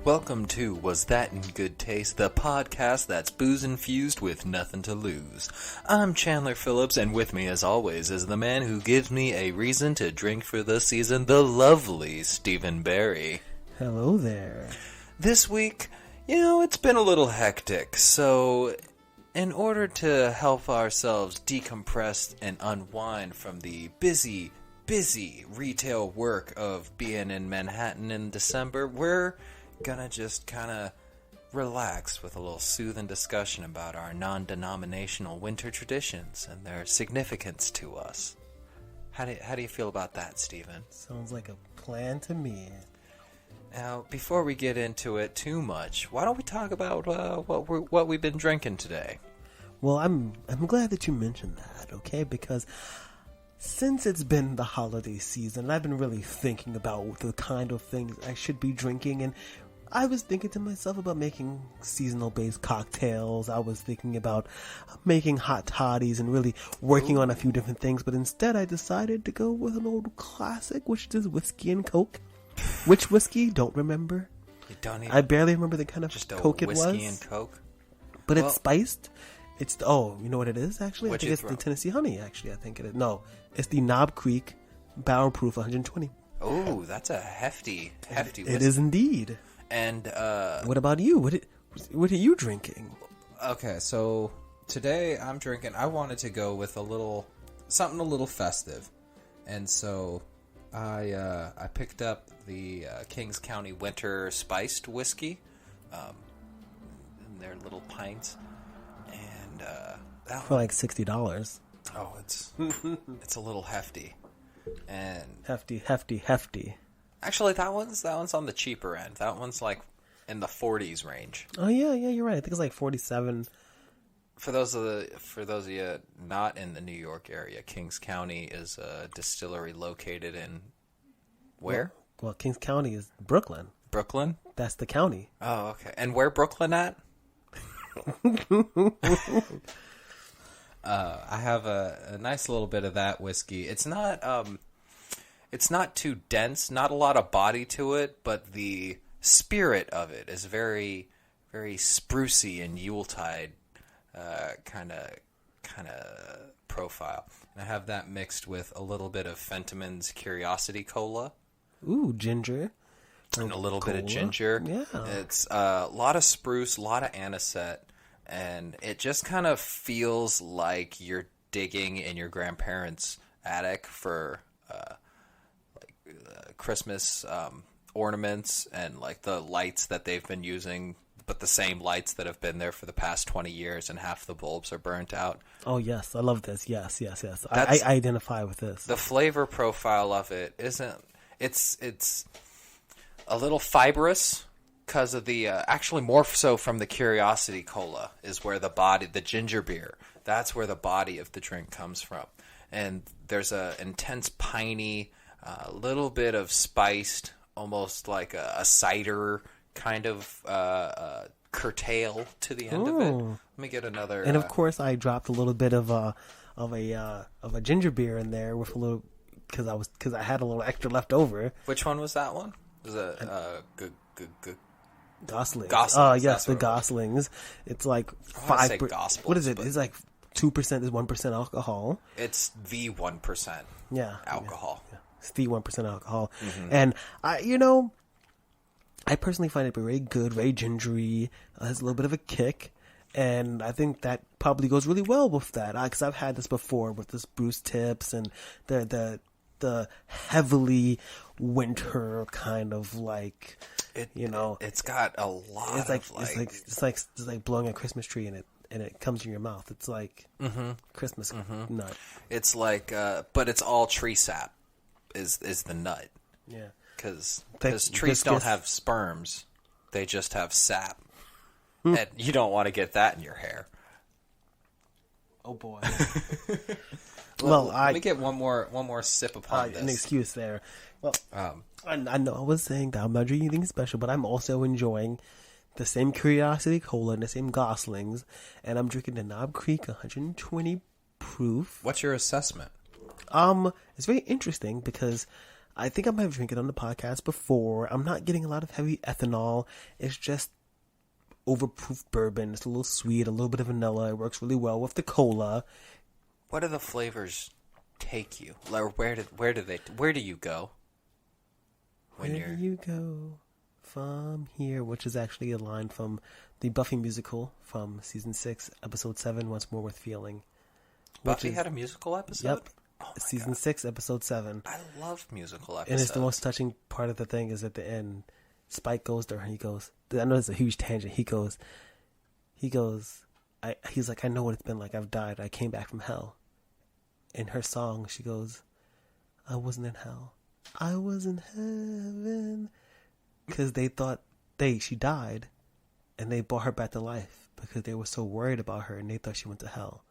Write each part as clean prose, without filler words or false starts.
Welcome to Was That in Good Taste, the podcast that's booze infused with nothing to lose. I'm Chandler Phillips, and with me as always is the man who gives me a reason to drink for the season, the lovely Stephen Barry. Hello there. This week, it's been a little hectic, so in order to help ourselves decompress and unwind from the busy retail work of being in Manhattan in December, we're gonna just kind of relax with a little soothing discussion about our non-denominational winter traditions and their significance to us. How do you feel about that, Stephen? Sounds like a plan to me. Now, before we get into it too much, why don't we talk about what we've been drinking today? Well, I'm glad that you mentioned that, okay? Because since it's been the holiday season, I've been really thinking about the kind of things I should be drinking, and I was thinking to myself about making seasonal-based cocktails. I was thinking about making hot toddies and really working on a few different things, but instead I decided to go with an old classic, which is whiskey and Coke. Which whiskey? Don't remember. You don't even... I barely remember the kind of just Coke it was. Just whiskey and Coke? But it's spiced. It's you know what it is, actually? I think it's the Tennessee Honey, actually. I think it is. No, it's the Knob Creek Barrel Proof 120. Oh, that's a hefty whiskey. It is indeed. And what about you? What are you drinking? Okay, so today I'm drinking. I wanted to go with something a little festive, and so I picked up the Kings County Winter Spiced Whiskey, in their little pints, and that for like $60. Oh, it's a little hefty, and hefty. Actually, that one's on the cheaper end. That one's like in the 40s range. Oh yeah, you're right. I think it's like 47. For those of you not in the New York area, Kings County is a distillery located in where? Well, Kings County is Brooklyn. Brooklyn? That's the county. Oh, okay. And where Brooklyn at? I have a nice little bit of that whiskey. It's not too dense, not a lot of body to it, but the spirit of it is very, very sprucey and Yuletide kind of profile. And I have that mixed with a little bit of Fentiman's Curiosity Cola. Ooh, ginger. And a little bit of ginger. Yeah. It's a lot of spruce, a lot of anisette, and it just kind of feels like you're digging in your grandparents' attic for Christmas ornaments and like the lights that they've been using, but the same lights that have been there for the past 20 years and half the bulbs are burnt out. Oh, yes. I love this. Yes. I identify with this. The flavor profile of it isn't... It's a little fibrous because of the... actually, more so from the Curiosity Cola is where the ginger beer, that's where the body of the drink comes from. And there's a intense piney... a little bit of spiced, almost like a cider kind of curtail to the end of it. Let me get another. And of course, I dropped a little bit of a ginger beer in there with a little because I had a little extra left over. Which one was that one? Was it Goslings? Goslings. Yes, the Goslings. It's like 5%. What is it? It's like 2% is 1% alcohol. It's the 1%. Yeah, alcohol. Yeah. It's the 1% alcohol, and I personally find it very good, very gingery. Has a little bit of a kick, and I think that probably goes really well with that. Because I've had this before with the spruce tips and the heavily winter kind of like It's got a lot. It's like blowing a Christmas tree and it comes in your mouth. It's like Christmas nut. It's like, but it's all tree sap. Is the nut. Yeah. Because trees don't have sperms. They just have sap. And you don't want to get that in your hair. Oh, boy. Let me get one more sip upon this. An excuse there. Well, I know I was saying that I'm not drinking anything special, but I'm also enjoying the same Curiosity Cola and the same Goslings, and I'm drinking the Knob Creek 120 proof. What's your assessment? It's very interesting because I think I might have drank it on the podcast before. I'm not getting a lot of heavy ethanol. It's just overproof bourbon. It's a little sweet, a little bit of vanilla. It works really well with the cola. What do the flavors take you? Like, where do you go? Where do you go from here? Which is actually a line from the Buffy musical from season 6, episode 7, Once More Worth Feeling. Buffy had a musical episode? Yep. Oh season 6, episode 7. I love musical episodes. And it's the most touching part of the thing is at the end. Spike goes to her and he goes, I know it's a huge tangent. He's like, I know what it's been like. I've died. I came back from hell. In her song, she goes, I wasn't in hell. I was in heaven. Because they thought she died and they brought her back to life because they were so worried about her and they thought she went to hell.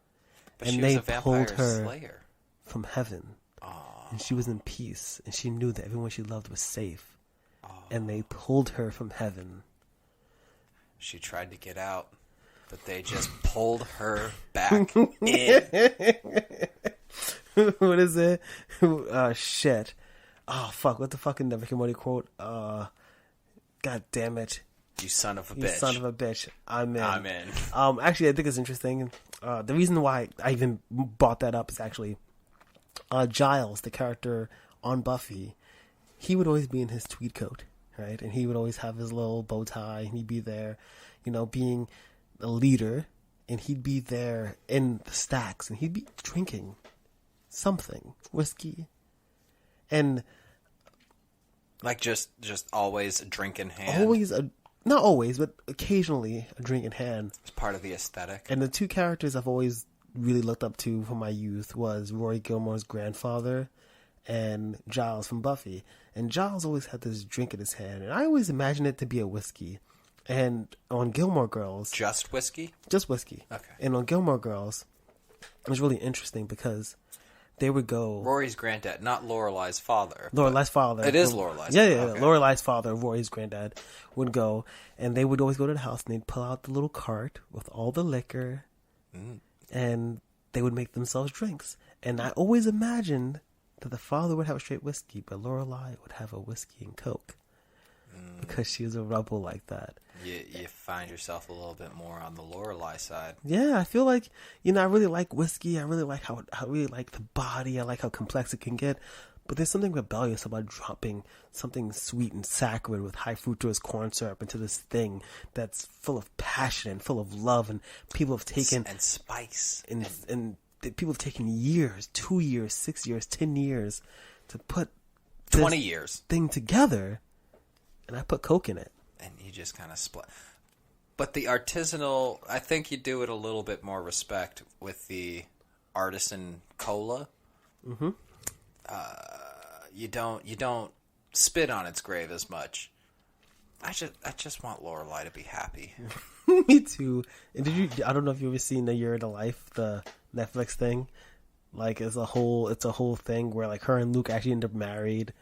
But and she they was a vampire pulled her slayer. From heaven. Aww. And she was in peace and she knew that everyone she loved was safe. Aww. And they pulled her from heaven. She tried to get out, but they just pulled her back in. What is it? Shit. Oh, fuck. What the fucking Rick and Morty quote? God damn it. You son of a bitch. You son of a bitch. I'm in. I'm in. Actually, I think it's interesting. The reason why I even brought that up is actually Giles, the character on Buffy. He would always be in his tweed coat, right? And he would always have his little bow tie, and he'd be there, being a leader, and he'd be there in the stacks, and he'd be drinking something, whiskey, and like just always a drink in hand. Not always, but occasionally a drink in hand. It's part of the aesthetic. And the two characters I've always really looked up to from my youth was Rory Gilmore's grandfather and Giles from Buffy. And Giles always had this drink in his hand, and I always imagined it to be a whiskey. And on Gilmore Girls... Just whiskey? Just whiskey. Okay. And on Gilmore Girls, it was really interesting because they would go... Rory's granddad, not Lorelai's father. Lorelai's father. It is Lorelai's father. Yeah. Okay. Lorelai's father, Rory's granddad, would go, and they would always go to the house, and they'd pull out the little cart with all the liquor, and they would make themselves drinks. And I always imagined that the father would have a straight whiskey, but Lorelai would have a whiskey and Coke. Because she was a rebel like that. You find yourself a little bit more on the Lorelai side. Yeah, I feel like, I really like whiskey. I really like I really like the body. I like how complex it can get. But there's something rebellious about dropping something sweet and saccharine with high fructose corn syrup into this thing that's full of passion and full of love, and people have taken... And spice. And people have taken years, 2 years, 6 years, 10 years to put 20 years thing together, and I put Coke in it. And you just kind of split. But the artisanal, I think you do it a little bit more respect with the artisan cola. Mm-hmm. You don't spit on its grave as much. I just want Lorelai to be happy. Me too. And I don't know if you've ever seen A Year in the Life, the Netflix thing. Like it's a whole thing where like her and Luke actually end up married,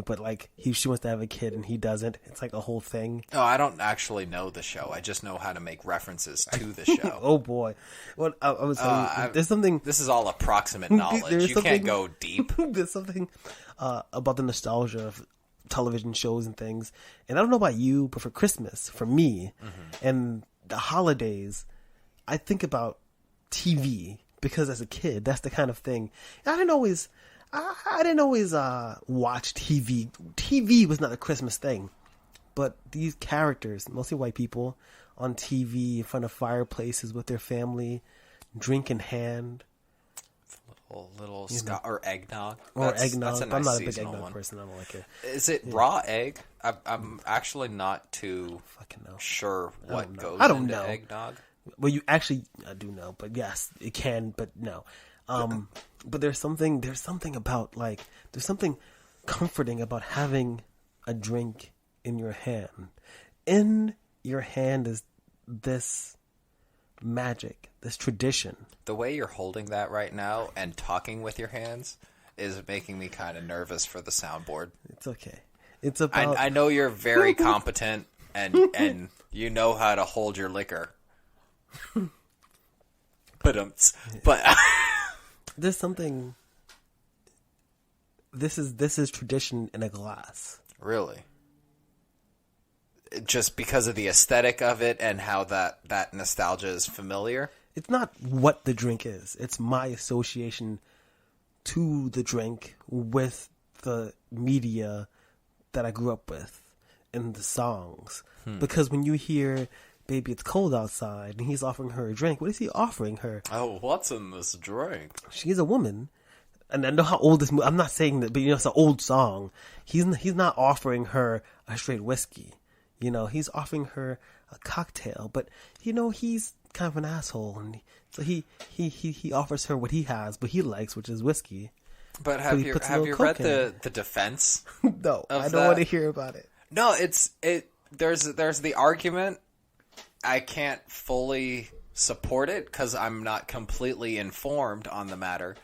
but like she wants to have a kid and he doesn't. It's like a whole thing. Oh, I don't actually know the show. I just know how to make references to the show. Oh boy. Well, I was saying, there's something. This is all approximate knowledge. You can't go deep. There's something about the nostalgia of television shows and things. And I don't know about you, but for Christmas, for me, and the holidays, I think about TV. Because as a kid, that's the kind of thing. I didn't always watch TV. TV was not a Christmas thing. But these characters, mostly white people, on TV in front of fireplaces with their family, drink in hand. Little Scott or eggnog. Or eggnog. That's a nice I'm not a big seasonal eggnog one. person. I don't like it. Is it raw egg? I'm actually not too sure what goes into eggnog. Well, you actually do know, but yes, it can, but no. But there's something about there's something comforting about having a drink in your hand. In your hand is this magic, this tradition. The way you're holding that right now and talking with your hands is making me kind of nervous for the soundboard. It's okay. It's about... I know you're very competent and you know how to hold your liquor. But there's something this is tradition in a glass. Really? Just because of the aesthetic of it and how that nostalgia is familiar? It's not what the drink is. It's my association to the drink with the media that I grew up with and the songs. Because when you hear "Baby, It's Cold Outside" and he's offering her a drink, what is he offering her? Oh, what's in this drink? She's a woman. And I know how old this I'm not saying that, but it's an old song. He's not offering her a straight whiskey. He's offering her a cocktail, but he's kind of an asshole, and so he offers her what he has, what he likes, which is whiskey. But have you read the defense? No, I don't want to hear about it. No, there's the argument. I can't fully support it because I'm not completely informed on the matter,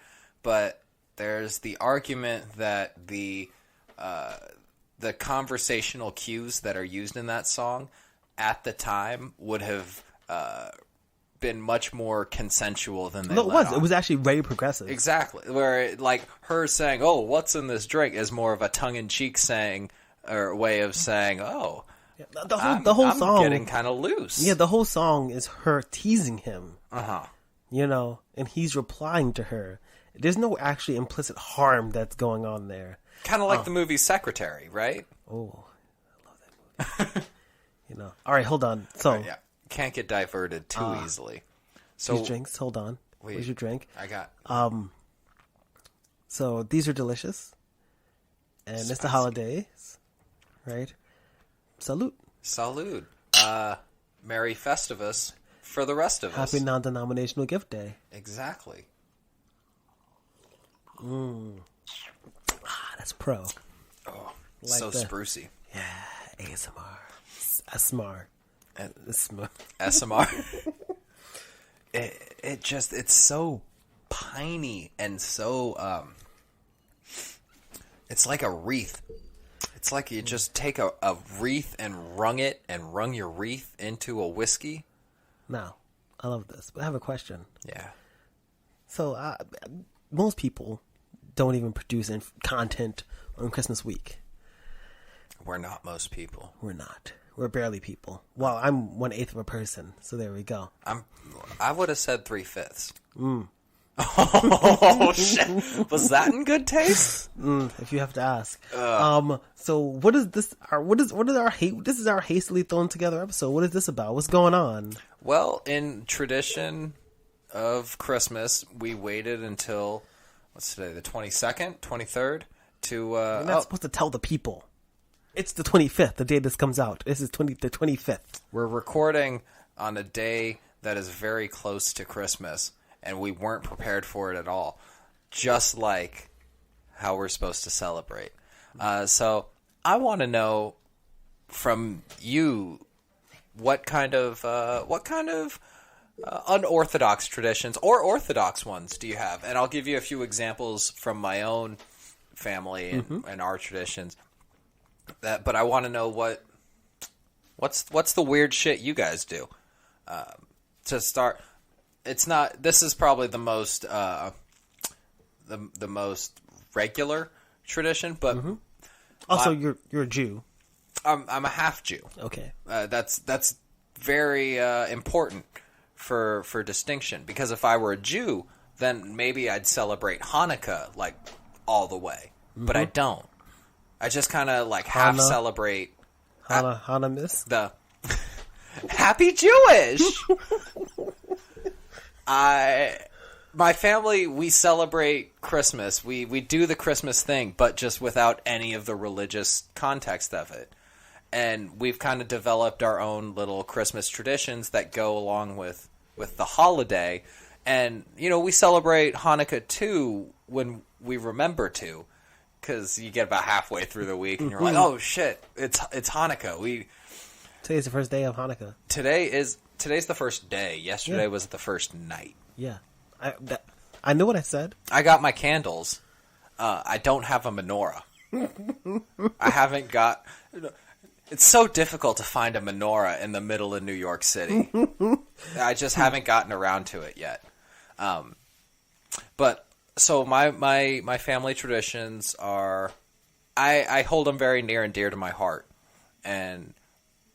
but there's the argument that the conversational cues that are used in that song at the time would have been much more consensual than they let on. It was actually very progressive. Exactly. Where, like, her saying, "Oh, what's in this drink?" is more of a tongue-in-cheek saying, or way of saying, "Oh, yeah, the whole song getting kind of loose." Yeah, the whole song is her teasing him. Uh-huh. And he's replying to her. There's no actually implicit harm that's going on there. Kind of like the movie Secretary, right? Oh, I love that movie. All right, hold on. So, yeah, can't get diverted too easily. So these drinks, hold on. Where's your drink? I got. So these are delicious, and Spicy. It's the holidays, right? Salute. Salud. Merry Festivus for the rest of us. Happy non-denominational gift day. Exactly. That's pro. Oh, Like so the- sprucey. Yeah, ASMR. ASMR. SMR. It's so piney and so it's like a wreath. It's like you just take a wreath and wrung your wreath into a whiskey. Now, I love this, but I have a question. Yeah. So, most people don't even produce content on Christmas week. We're not most people. We're not. We're barely people. Well, I'm 1/8 of a person, so there we go. I would have said 3/5. Oh shit! Was that in good taste? If you have to ask. So what is this? This is our hastily thrown together episode. What is this about? What's going on? Well, in tradition of Christmas, we waited until what's today? The 22nd, 23rd to. You're not supposed to tell the people. It's the 25th, the day this comes out. This is the 25th. We're recording on a day that is very close to Christmas, and we weren't prepared for it at all. Just like how we're supposed to celebrate. So I want to know from you what kind of unorthodox traditions or orthodox ones do you have? And I'll give you a few examples from my own family and our traditions. But I want to know what's the weird shit you guys do. To start, it's not. This is probably the most the most regular tradition, but also you're a Jew. I'm a half Jew. Okay, that's very important for distinction, because if I were a Jew, then maybe I'd celebrate Hanukkah like all the way, but I don't. I just kind of like half celebrate Hanukkah. The Happy Jewish. My family, we celebrate Christmas. We do the Christmas thing, but just without any of the religious context of it. And we've kind of developed our own little Christmas traditions that go along with the holiday. And, we celebrate Hanukkah too when we remember to. Because you get about halfway through the week and you're like, oh shit, it's Hanukkah. Today's the first day of Hanukkah. Today's the first day. Yesterday was the first night. Yeah, I know what I said. I got my candles. I don't have a menorah. I haven't got. It's so difficult to find a menorah in the middle of New York City. I just haven't gotten around to it yet. But So my family traditions are, I hold them very near and dear to my heart, and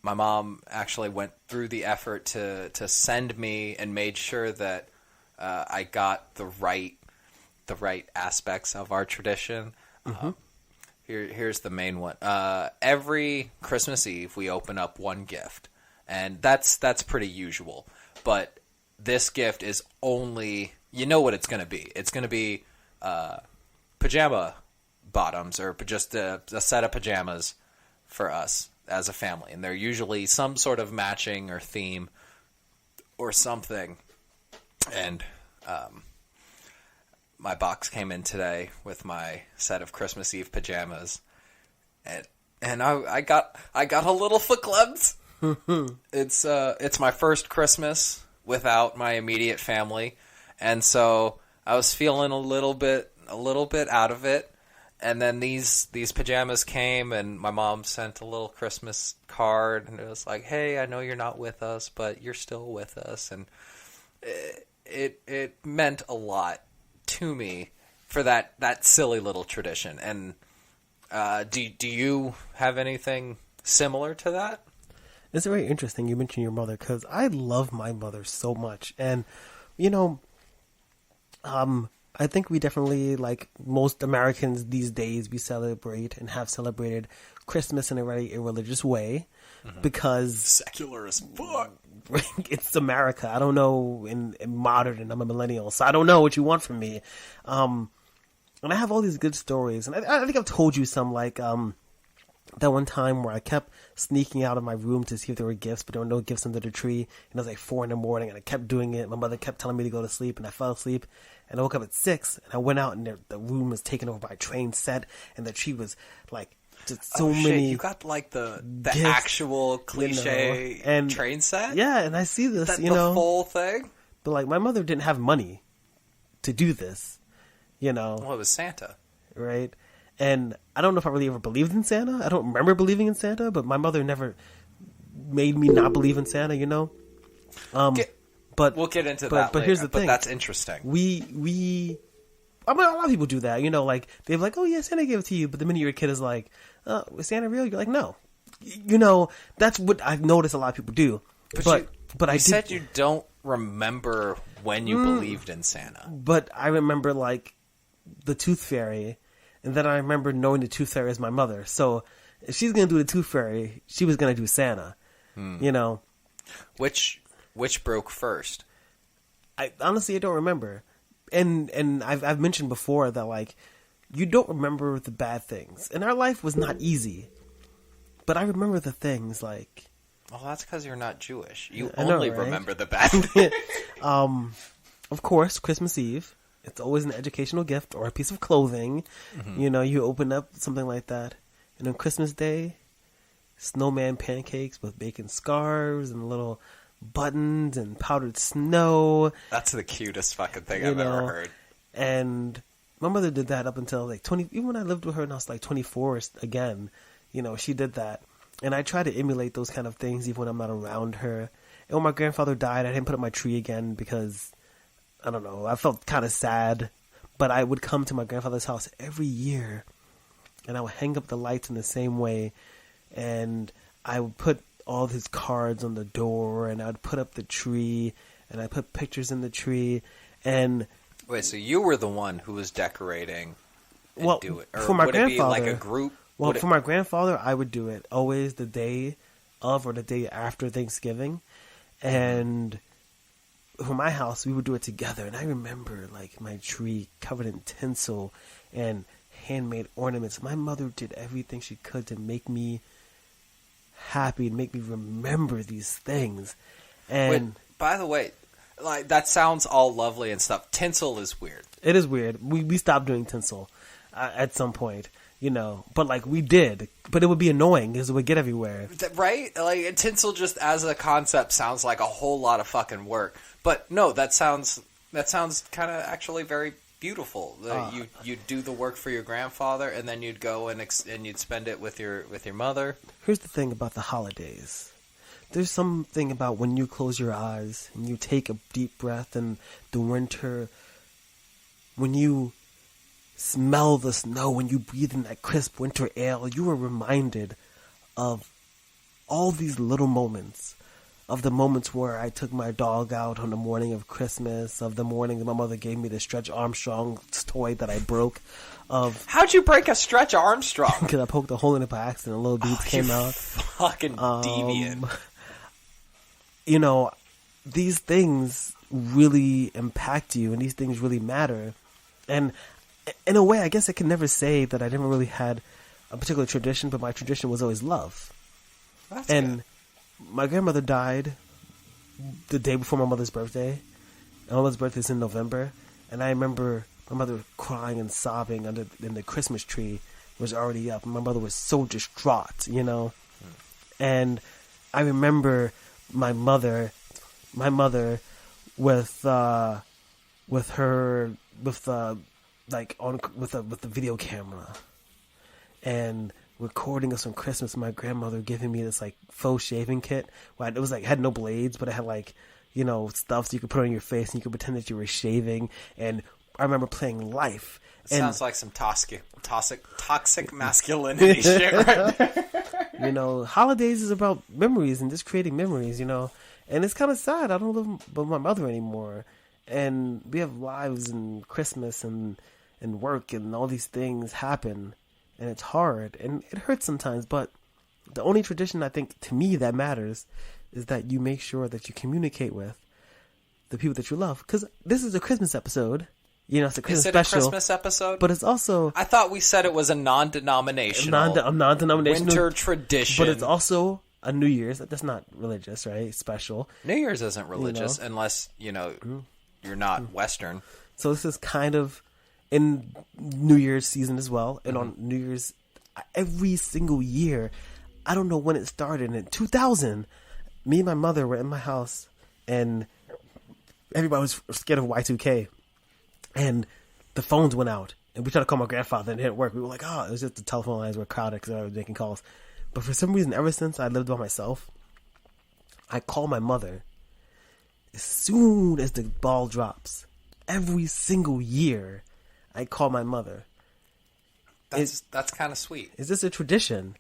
my mom actually went through the effort to send me and made sure that I got the right aspects of our tradition. Here's the main one. Every Christmas Eve, we open up one gift, and that's pretty usual. But this gift is only, you know what it's going to be. It's going to be pajama bottoms, or just a set of pajamas for us as a family, and they're usually some sort of matching or theme or something. And my box came in today with my set of Christmas Eve pajamas, and I got a little verklempt. It's my first Christmas without my immediate family, and so I was feeling a little bit out of it. And then these pajamas came, and my mom sent a little Christmas card, and it was like, "Hey, I know you're not with us, but you're still with us," and it meant a lot to me for that silly little tradition. And do you have anything similar to that? It's very interesting you mentioned your mother, because I love my mother so much. And, you know, I think we definitely, like most Americans these days, we celebrate and have celebrated Christmas in a very irreligious way, because Secular as fuck. it's America. I don't know in modern, and I'm a millennial, so I don't know what you want from me. And I have all these good stories, and I think I've told you some, like that one time where I kept sneaking out of my room to see if there were gifts, but there were no gifts under the tree, and it was like 4 a.m, and I kept doing it. My mother kept telling me to go to sleep, and I fell asleep, and I woke up at 6, and I went out, and the room was taken over by a train set, and the tree was like just so many. You got like the gifts, actual cliche, you know, and train set. Yeah, and I see this, the full thing. But like, my mother didn't have money to do this, you know. Well, it was Santa, right? And I don't know if I really ever believed in Santa. I don't remember believing in Santa, but my mother never made me not believe in Santa, you know. But we'll get into that. But later, here's the thing. But that's interesting. I mean, a lot of people do that, you know. Like, they're like, "Oh yeah, Santa gave it to you," but the minute your kid is like, "Was Santa real?" You're like, "No." You know, that's what I've noticed a lot of people do. But I said you don't remember when you believed in Santa. But I remember, like, the Tooth Fairy. And then I remember knowing the Tooth Fairy is my mother. So if she's going to do the Tooth Fairy, she was going to do Santa. You know. Which broke first? I honestly don't remember. And I've mentioned before that, like, you don't remember the bad things. And our life was not easy. But I remember the things, like... Well, that's because you're not Jewish. You I know, only right? remember the bad things. Of course, Christmas Eve. It's always an educational gift or a piece of clothing. You know, you open up something like that. And on Christmas Day, snowman pancakes with bacon scarves and little buttons and powdered snow. That's the cutest fucking thing I've ever heard. And my mother did that up until like 20. Even when I lived with her and I was like 24 again, you know, she did that. And I try to emulate those kind of things even when I'm not around her. And when my grandfather died, I didn't put up my tree again because... I don't know, I felt kind of sad, but I would come to my grandfather's house every year, and I would hang up the lights in the same way, and I would put all his cards on the door, and I would put up the tree, and I put pictures in the tree, and... Wait, so you were the one who was decorating and do it? Or for my would grandfather... it be like a group? Well, for my grandfather, I would do it always the day of or the day after Thanksgiving, and... For my house, we would do it together, and I remember, like, my tree covered in tinsel and handmade ornaments. My mother did everything she could to make me happy and make me remember these things. And wait, by the way, like, that sounds all lovely and stuff. Tinsel is weird. It is weird. We stopped doing tinsel at some point, you know, but like we did, but it would be annoying because it would get everywhere. Right? Like, tinsel just as a concept sounds like a whole lot of fucking work. But no, that sounds kind of actually very beautiful. You'd do the work for your grandfather, and then you'd go and you'd spend it with your mother. Here's the thing about the holidays. There's something about when you close your eyes and you take a deep breath and the winter when you smell the snow, when you breathe in that crisp winter air, you are reminded of all these little moments. Of the moments where I took my dog out on the morning of Christmas, of the morning that my mother gave me the Stretch Armstrong toy that I broke, of... How'd you break a Stretch Armstrong? Because I poked a hole in it by accident and little beads came out. Fucking deviant. You know, these things really impact you, and these things really matter. And in a way, I guess I can never say that I never really had a particular tradition, but my tradition was always love. That's and good. My grandmother died the day before my mother's birthday. And my mother's birthday is in November. And I remember my mother crying and sobbing in the Christmas tree was already up. And my mother was so distraught, you know. And I remember my mother with the video camera and recording us on Christmas. My grandmother giving me this like faux shaving kit where it was like had no blades, but it had like, you know, stuff so you could put on your face and you could pretend that you were shaving. And I remember playing Life. Sounds like some toxic masculinity shit right there. You know, holidays is about memories and just creating memories, you know. And it's kind of sad. I don't live with my mother anymore. And we have lives and Christmas and work and all these things happen. And it's hard. And it hurts sometimes. But the only tradition I think to me that matters is that you make sure that you communicate with the people that you love. Because this is a Christmas episode. You know, it's a Christmas special. Is it a Christmas episode? But it's also... I thought we said it was a non-denominational. A non-denominational. Winter tradition. But it's also a New Year's. That's not religious, right? Special. New Year's isn't religious unless, you know, you're not Western. So this is kind of in New Year's season as well. And on New Year's, every single year, I don't know when it started. In 2000, me and my mother were in my house and everybody was scared of Y2K. And the phones went out. And we tried to call my grandfather and it didn't work. We were like, it was just the telephone lines were crowded because I was making calls. But for some reason, ever since I lived by myself, I call my mother as soon as the ball drops. Every single year, I call my mother. That's kind of sweet. Is this a tradition?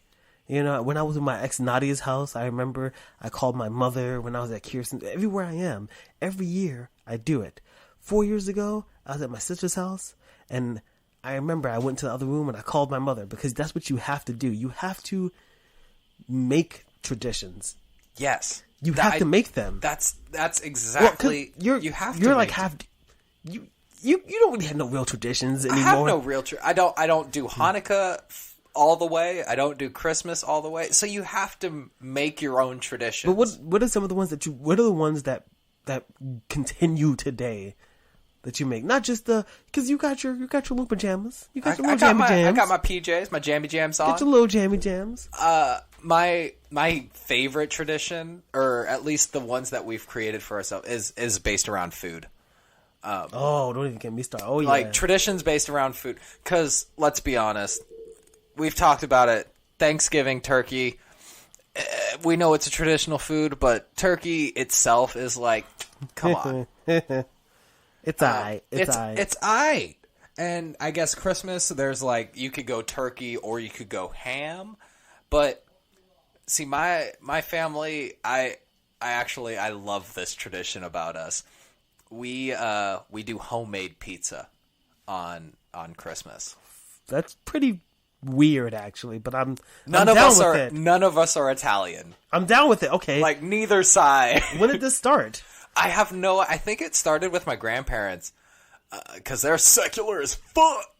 You know, when I was in my ex Nadia's house, I remember I called my mother. When I was at Kirsten, everywhere I am, every year I do it. 4 years ago, I was at my sister's house, and I remember I went to the other room and I called my mother because that's what you have to do. You have to make traditions. Yes, you have to make them. That's exactly. Well, you have to. You're like you don't really have no real traditions anymore. I have no real. I don't do Hanukkah all the way. I don't do Christmas all the way. So you have to make your own traditions. But what are some of the ones that you? What are the ones that continue today? That you make, not just because you got your little pajamas, you got your little jammy jams. I got my PJs, my jammy jams on. Get your little jammy jams. My favorite tradition, or at least the ones that we've created for ourselves, is based around food. Don't even get me started. Oh yeah, like traditions based around food. Because let's be honest, we've talked about it. Thanksgiving turkey. We know it's a traditional food, but turkey itself is like, come on. It's aight. It's aight. And I guess Christmas, there's like, you could go turkey or you could go ham. But see, my family, I love this tradition about us. We do homemade pizza on Christmas. That's pretty weird, actually. But none of us are Italian. I'm down with it. Okay, like neither side. When did this start? I think it started with my grandparents, because they're secular as fuck,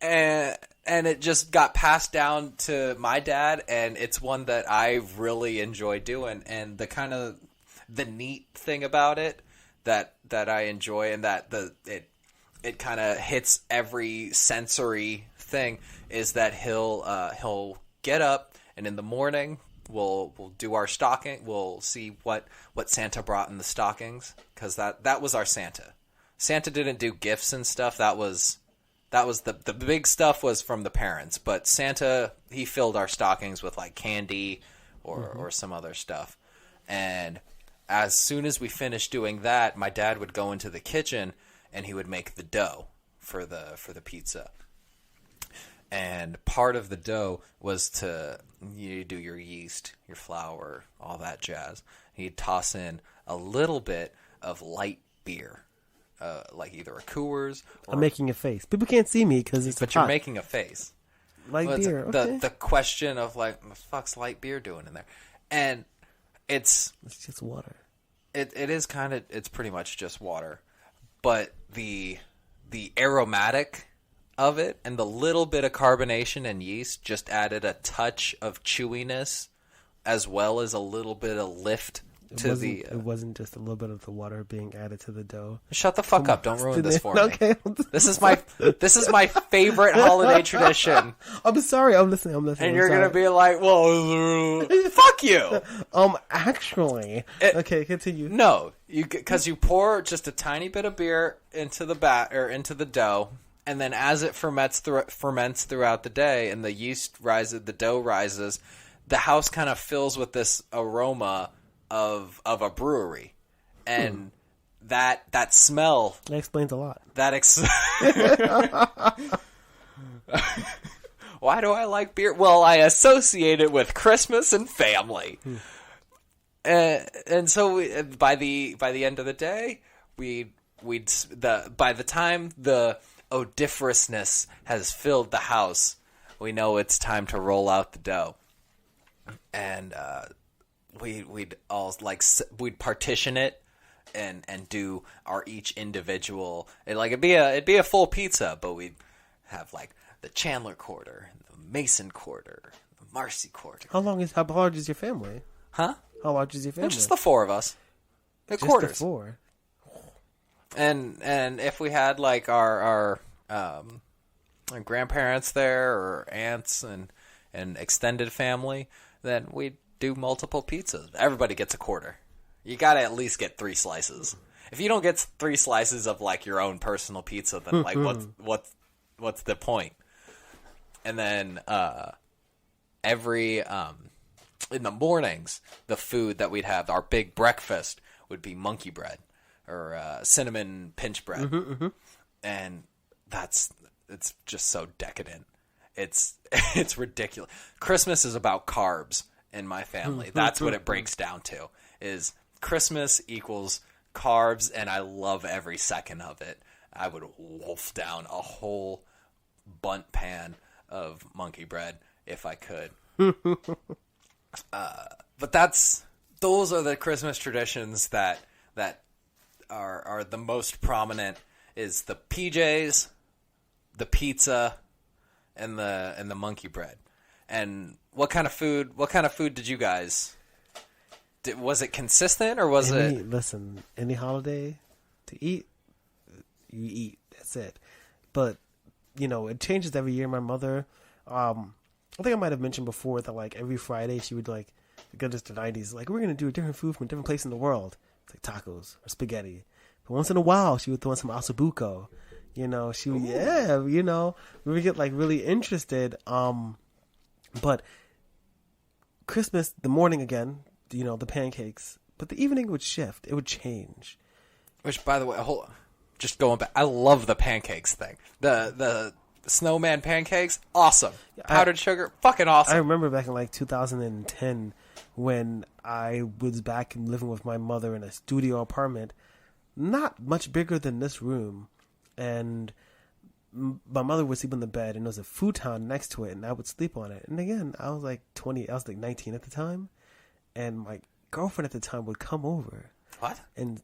and it just got passed down to my dad, and it's one that I really enjoy doing, and the neat thing about it that I enjoy, and that it kind of hits every sensory thing, is that he'll get up, and in the morning we'll do our stocking. We'll see what Santa brought in the stockings, because that was our Santa. Santa didn't do gifts and stuff. That was the big stuff was from the parents. But Santa, he filled our stockings with like candy or some other stuff. And as soon as we finished doing that, my dad would go into the kitchen and he would make the dough. for the pizza. And part of the dough was you do your yeast, your flour, all that jazz. You'd toss in a little bit of light beer, like either a Coors or... I'm making a face. People can't see me because it's But hot. you're making a face. Light beer, okay. The question of, like, what the fuck's light beer doing in there? And it's just water. It is kind of... It's pretty much just water. But the aromatic of it and the little bit of carbonation and yeast just added a touch of chewiness as well as a little bit of lift to the... It wasn't just a little bit of the water being added to the dough. Shut the fuck up. Don't ruin this for me. Okay. This is my favorite holiday tradition. I'm sorry. I'm listening. And you're going to be like, well, fuck you. Actually. Okay, continue. No, because you pour just a tiny bit of beer into the dough, and then as it ferments throughout the day and the yeast rises, the dough rises, the house kind of fills with this aroma of a brewery, and that smell... That explains a lot. Why do I like beer? Well, I associate it with Christmas and family. And so by the end of the day, by the time the odoriferousness has filled the house, we know it's time to roll out the dough. And we'd we'd partition it and do our each individual. It'd be a full pizza, but we'd have like the Chandler quarter, the Mason quarter, the Marcy quarter. How large is your family? Huh? How large is your family? Well, just the four of us. The just quarters. The four. And if we had like our grandparents there or aunts and extended family, then we'd do multiple pizzas. Everybody gets a quarter. You gotta at least get 3 slices. If you don't get 3 slices of like your own personal pizza, then like what's the point? And then every in the mornings, the food that we'd have, our big breakfast, would be monkey bread or cinnamon pinch bread, and it's just so decadent. It's ridiculous. Christmas is about carbs in my family. That's what it breaks down to. Is Christmas equals carbs, and I love every second of it. I would wolf down a whole bunt pan of monkey bread if I could. But those are the Christmas traditions that are the most prominent. Is the PJs, the pizza, and the monkey bread. And what kind of food did you guys? Was it consistent or was it? Listen, any holiday to eat, you eat. That's it. But it changes every year. My mother, I think I might have mentioned before that like every Friday she would like go to the 90s. Like we're gonna do a different food from a different place in the world, it's like tacos or spaghetti. But once in a while she would throw in some ossobuco. She would, we would get like really interested. But Christmas, the morning again, the pancakes, but the evening would shift. It would change. Which, by the way, hold on. Just going back, I love the pancakes thing. The snowman pancakes, awesome. Powdered sugar, fucking awesome. I remember back in like 2010 when I was back and living with my mother in a studio apartment, not much bigger than this room, and my mother would sleep on the bed, and there was a futon next to it, and I would sleep on it. And again, I was like 19 at the time, and my girlfriend at the time would come over. What? And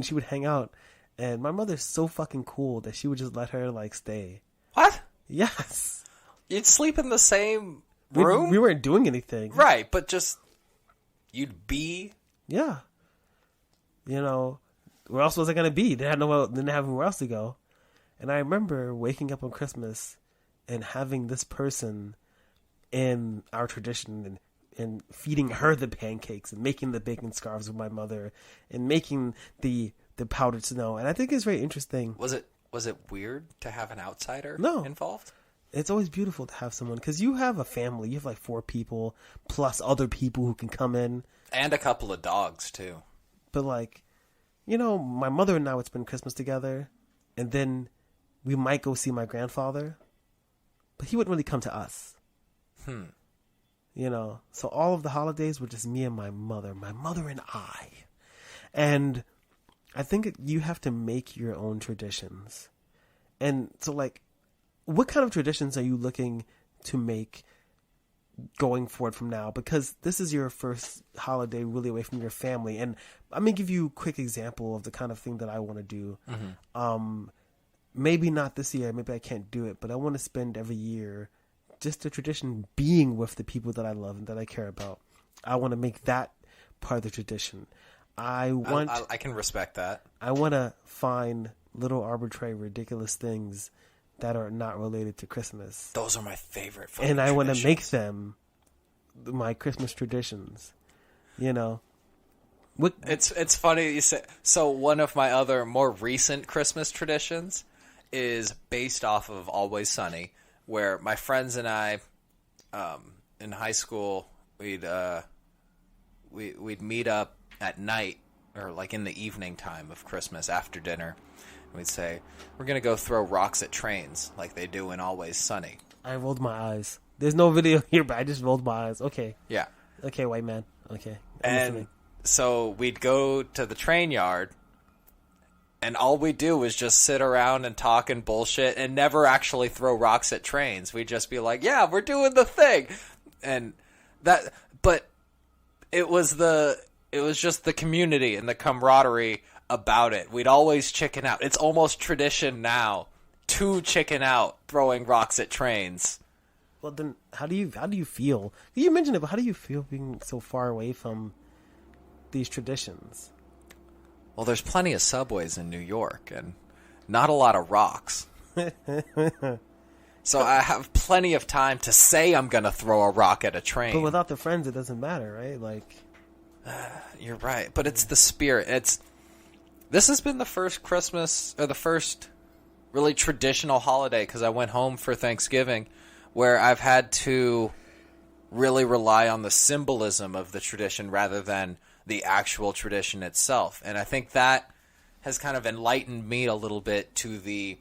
she would hang out, and my mother's so fucking cool that she would just let her like stay. What? Yes. You'd sleep in the same room? We weren't doing anything. Right, but just you'd be. Yeah. Where else was I gonna be? Didn't have anywhere else to go. And I remember waking up on Christmas and having this person in our tradition and feeding her the pancakes and making the bacon scarves with my mother and making the powdered snow. And I think it's very interesting. Was it weird to have an outsider involved? It's always beautiful to have someone because you have a family. You have like 4 people plus other people who can come in. And a couple of dogs too. But like, my mother and I would spend Christmas together, and then we might go see my grandfather, but he wouldn't really come to us. You know, so all of the holidays were just me and my mother and I. And I think you have to make your own traditions. And so, like, what kind of traditions are you looking to make going forward from now? Because this is your first holiday really away from your family. And I'm going to give you a quick example of the kind of thing that I want to do. Maybe not this year. Maybe I can't do it. But I want to spend every year just a tradition being with the people that I love and that I care about. I want to make that part of the tradition. I can respect that. I want to find little arbitrary, ridiculous things that are not related to Christmas. Those are my favorite. And I want to make them my Christmas traditions. You know, it's funny you say. So one of my other more recent Christmas traditions is based off of Always Sunny, where my friends and I, in high school, we'd meet up at night or like in the evening time of Christmas after dinner. And we'd say, we're going to go throw rocks at trains like they do in Always Sunny. I rolled my eyes. There's no video here, but I just rolled my eyes. Okay. Yeah. Okay, white man. Okay. I'm listening. So we'd go to the train yard, and all we do is just sit around and talk and bullshit and never actually throw rocks at trains. We'd just be like, yeah, we're doing the thing. And that, but it was just the community and the camaraderie about it. We'd always chicken out. It's almost tradition now to chicken out throwing rocks at trains. Well, then how do you feel? You mentioned it, but how do you feel being so far away from these traditions? Well, there's plenty of subways in New York and not a lot of rocks. So I have plenty of time to say I'm going to throw a rock at a train. But without the friends, it doesn't matter, right? Like, you're right. But it's the spirit. This has been the first Christmas, or the first really traditional holiday, because I went home for Thanksgiving, where I've had to really rely on the symbolism of the tradition rather than the actual tradition itself. And I think that has kind of enlightened me a little bit to the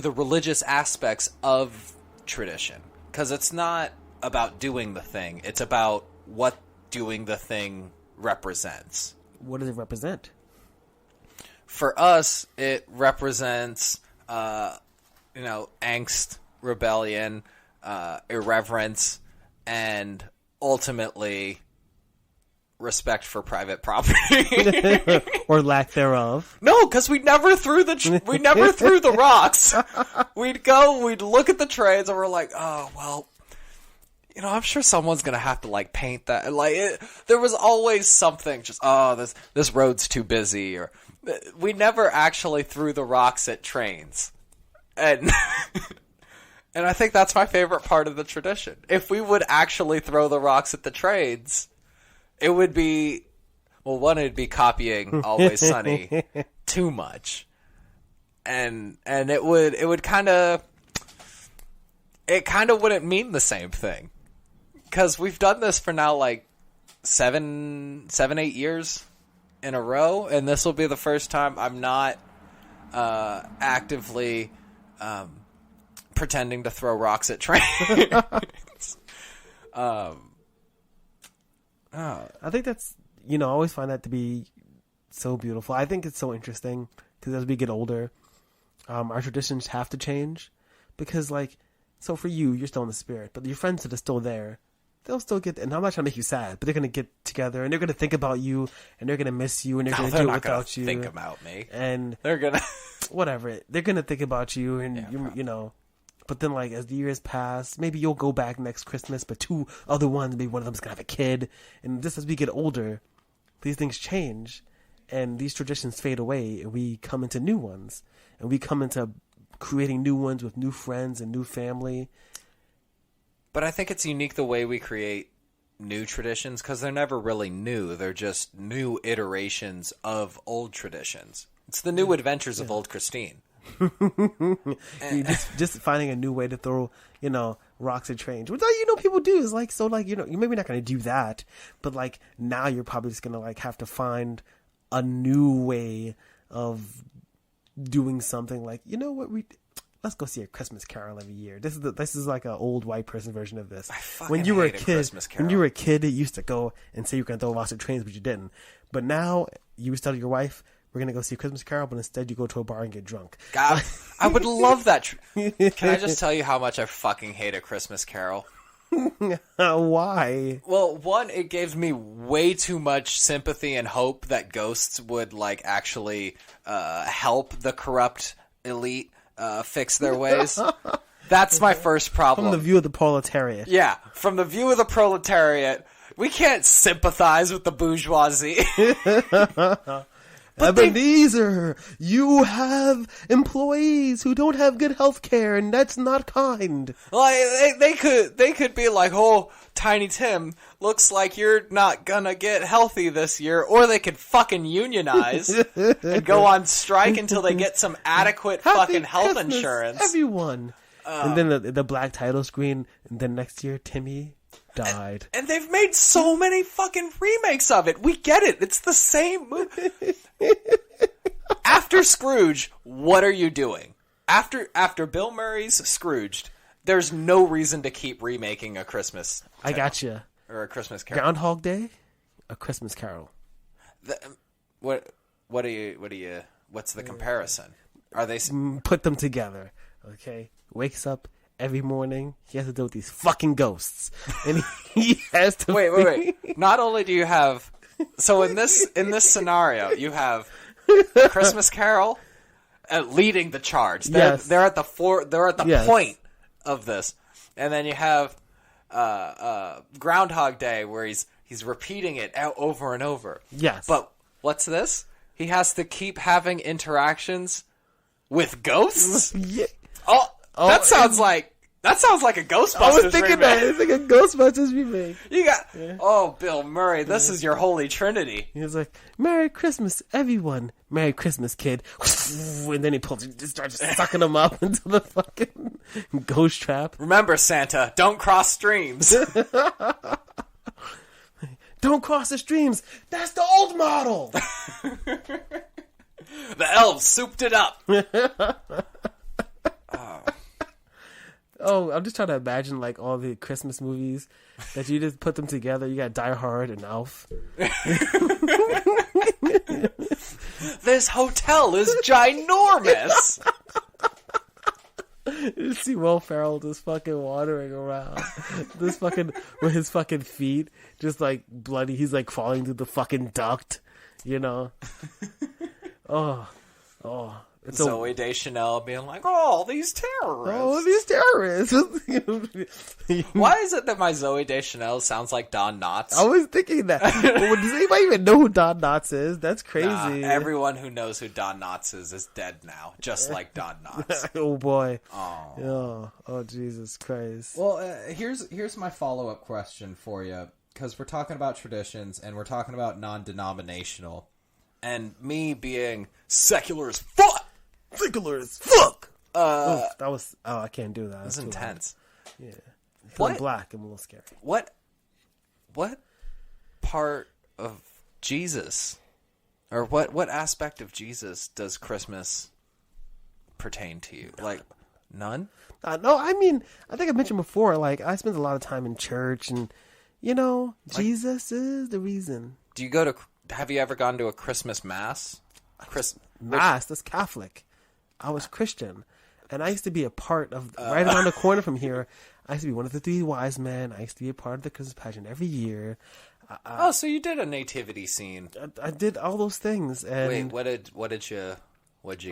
religious aspects of tradition. Because it's not about doing the thing. It's about what doing the thing represents. What does it represent? For us, it represents, angst, rebellion, irreverence, and ultimately respect for private property. Or lack thereof. No, because we never threw the rocks. We'd look at the trains, and we're like, oh, well, I'm sure someone's going to have to, like, paint that. There was always something, just, this road's too busy, or we never actually threw the rocks at trains. And and I think that's my favorite part of the tradition. If we would actually throw the rocks at the trains, it would be, well, one, it'd be copying Always Sunny too much. And it would kind of wouldn't mean the same thing. Because we've done this for now, like, 8 years in a row, and this will be the first time I'm not actively pretending to throw rocks at trains. I think that's, I always find that to be so beautiful. I think it's so interesting because as we get older, our traditions have to change because, like, so for you, you're still in the spirit, but your friends that are still there, they'll still get, and I'm not trying to make you sad, but they're going to get together and they're going to think about you and they're going to miss you and they're going to do it without you. Think about me. And they're going to, whatever, they're going to think about you and but then, like, as the years pass, maybe you'll go back next Christmas, but 2 other ones, maybe one of them's going to have a kid. And just as we get older, these things change and these traditions fade away and we come into new ones and we come into creating new ones with new friends and new family. But I think it's unique the way we create new traditions because they're never really new. They're just new iterations of old traditions. It's the new adventures of old Christine. You just finding a new way to throw, rocks at trains. Which, people do is like, so, like, you're maybe not going to do that, but, like, now you're probably just going to, like, have to find a new way of doing something like, you know what, let's go see A Christmas Carol every year. This is like an old white person version of this. When you were a kid, you used to go and say you were going to throw lots of trains, but you didn't. But now you tell your wife, we're going to go see A Christmas Carol, but instead you go to a bar and get drunk. God, I would love that. Can I just tell you how much I fucking hate A Christmas Carol? Why? Well, one, it gives me way too much sympathy and hope that ghosts would like actually help the corrupt elite fix their ways. That's my first problem. From the view of the proletariat. Yeah, from the view of the proletariat, we can't sympathize with the bourgeoisie. But Ebenezer, you have employees who don't have good health care, and that's not kind. Like they could be like, oh, Tiny Tim, looks like you're not gonna get healthy this year, or they could fucking unionize and go on strike until they get some adequate fucking health Christmas, insurance. Everyone, and then the black title screen, and then next year Timmy died. And they've made so many fucking remakes of it. We get it. It's the same movie. After Scrooge, what are you doing? After Bill Murray's Scrooged, there's no reason to keep remaking A Christmas Carol. I gotcha. Or A Christmas Carol. Groundhog Day, A Christmas Carol. What do you what's the comparison? Are they put them together, okay? Wakes up every morning, he has to deal with these fucking ghosts, and he has to wait. Not only do you have, so in this scenario, you have A Christmas Carol leading the charge. They're at the point of this, and then you have Groundhog Day where he's repeating it out over and over. Yes, but what's this? He has to keep having interactions with ghosts. Yeah. That sounds like a Ghostbusters remake. I was thinking that. It's like a Ghostbusters remake. You got, Bill Murray, this is your holy trinity. He's like, Merry Christmas, everyone. Merry Christmas, kid. And then he starts sucking them up into the fucking ghost trap. Remember, Santa, don't cross streams. Don't cross the streams. That's the old model. The elves souped it up. Oh, I'm just trying to imagine like all the Christmas movies that you just put them together. You got Die Hard and Elf. This hotel is ginormous. You see Will Ferrell just fucking wandering around, this fucking with his fucking feet just like bloody. He's like falling through the fucking duct, you know. Oh. It's Zoe Deschanel being like, "Oh, these terrorists! Oh, these terrorists!" Why is it that my Zoe Deschanel sounds like Don Knotts? I was thinking that. Does anybody even know who Don Knotts is? That's crazy. Nah, everyone who knows who Don Knotts is dead now, just like Don Knotts. Oh boy! Oh, Jesus Christ! Well, here's my follow-up question for you, because we're talking about traditions and we're talking about non-denominational, and me being secular as fuck. Secular as fuck. That was. Oh, I can't do that. That's intense. Yeah. I'm black. I'm a little scary. What part of Jesus, or what aspect of Jesus does Christmas pertain to you? Like, none? No, I mean, I think I mentioned before, like, I spend a lot of time in church, and, you know, Jesus is the reason. Have you ever gone to a Christmas Mass? Mass? That's Catholic. I was Christian, and I used to be a part of, right around the corner from here, I used to be one of the 3 wise men. I used to be a part of the Christmas pageant every year. So you did a nativity scene. I did all those things. And wait, what did you?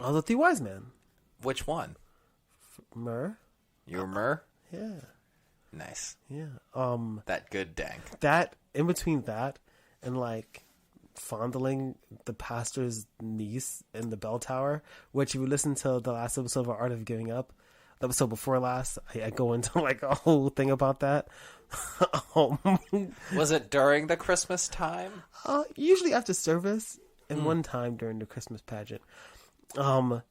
All the 3 wise men. Which one? Myrrh. You were Myrrh? Yeah. Nice. Yeah. That good dang. That, in between that, and like fondling the pastor's niece in the bell tower, which if you listen to the last episode of Art of Giving Up, the episode before last, I go into like a whole thing about that. Was it during the Christmas time? Usually after service, and one time during the Christmas pageant. But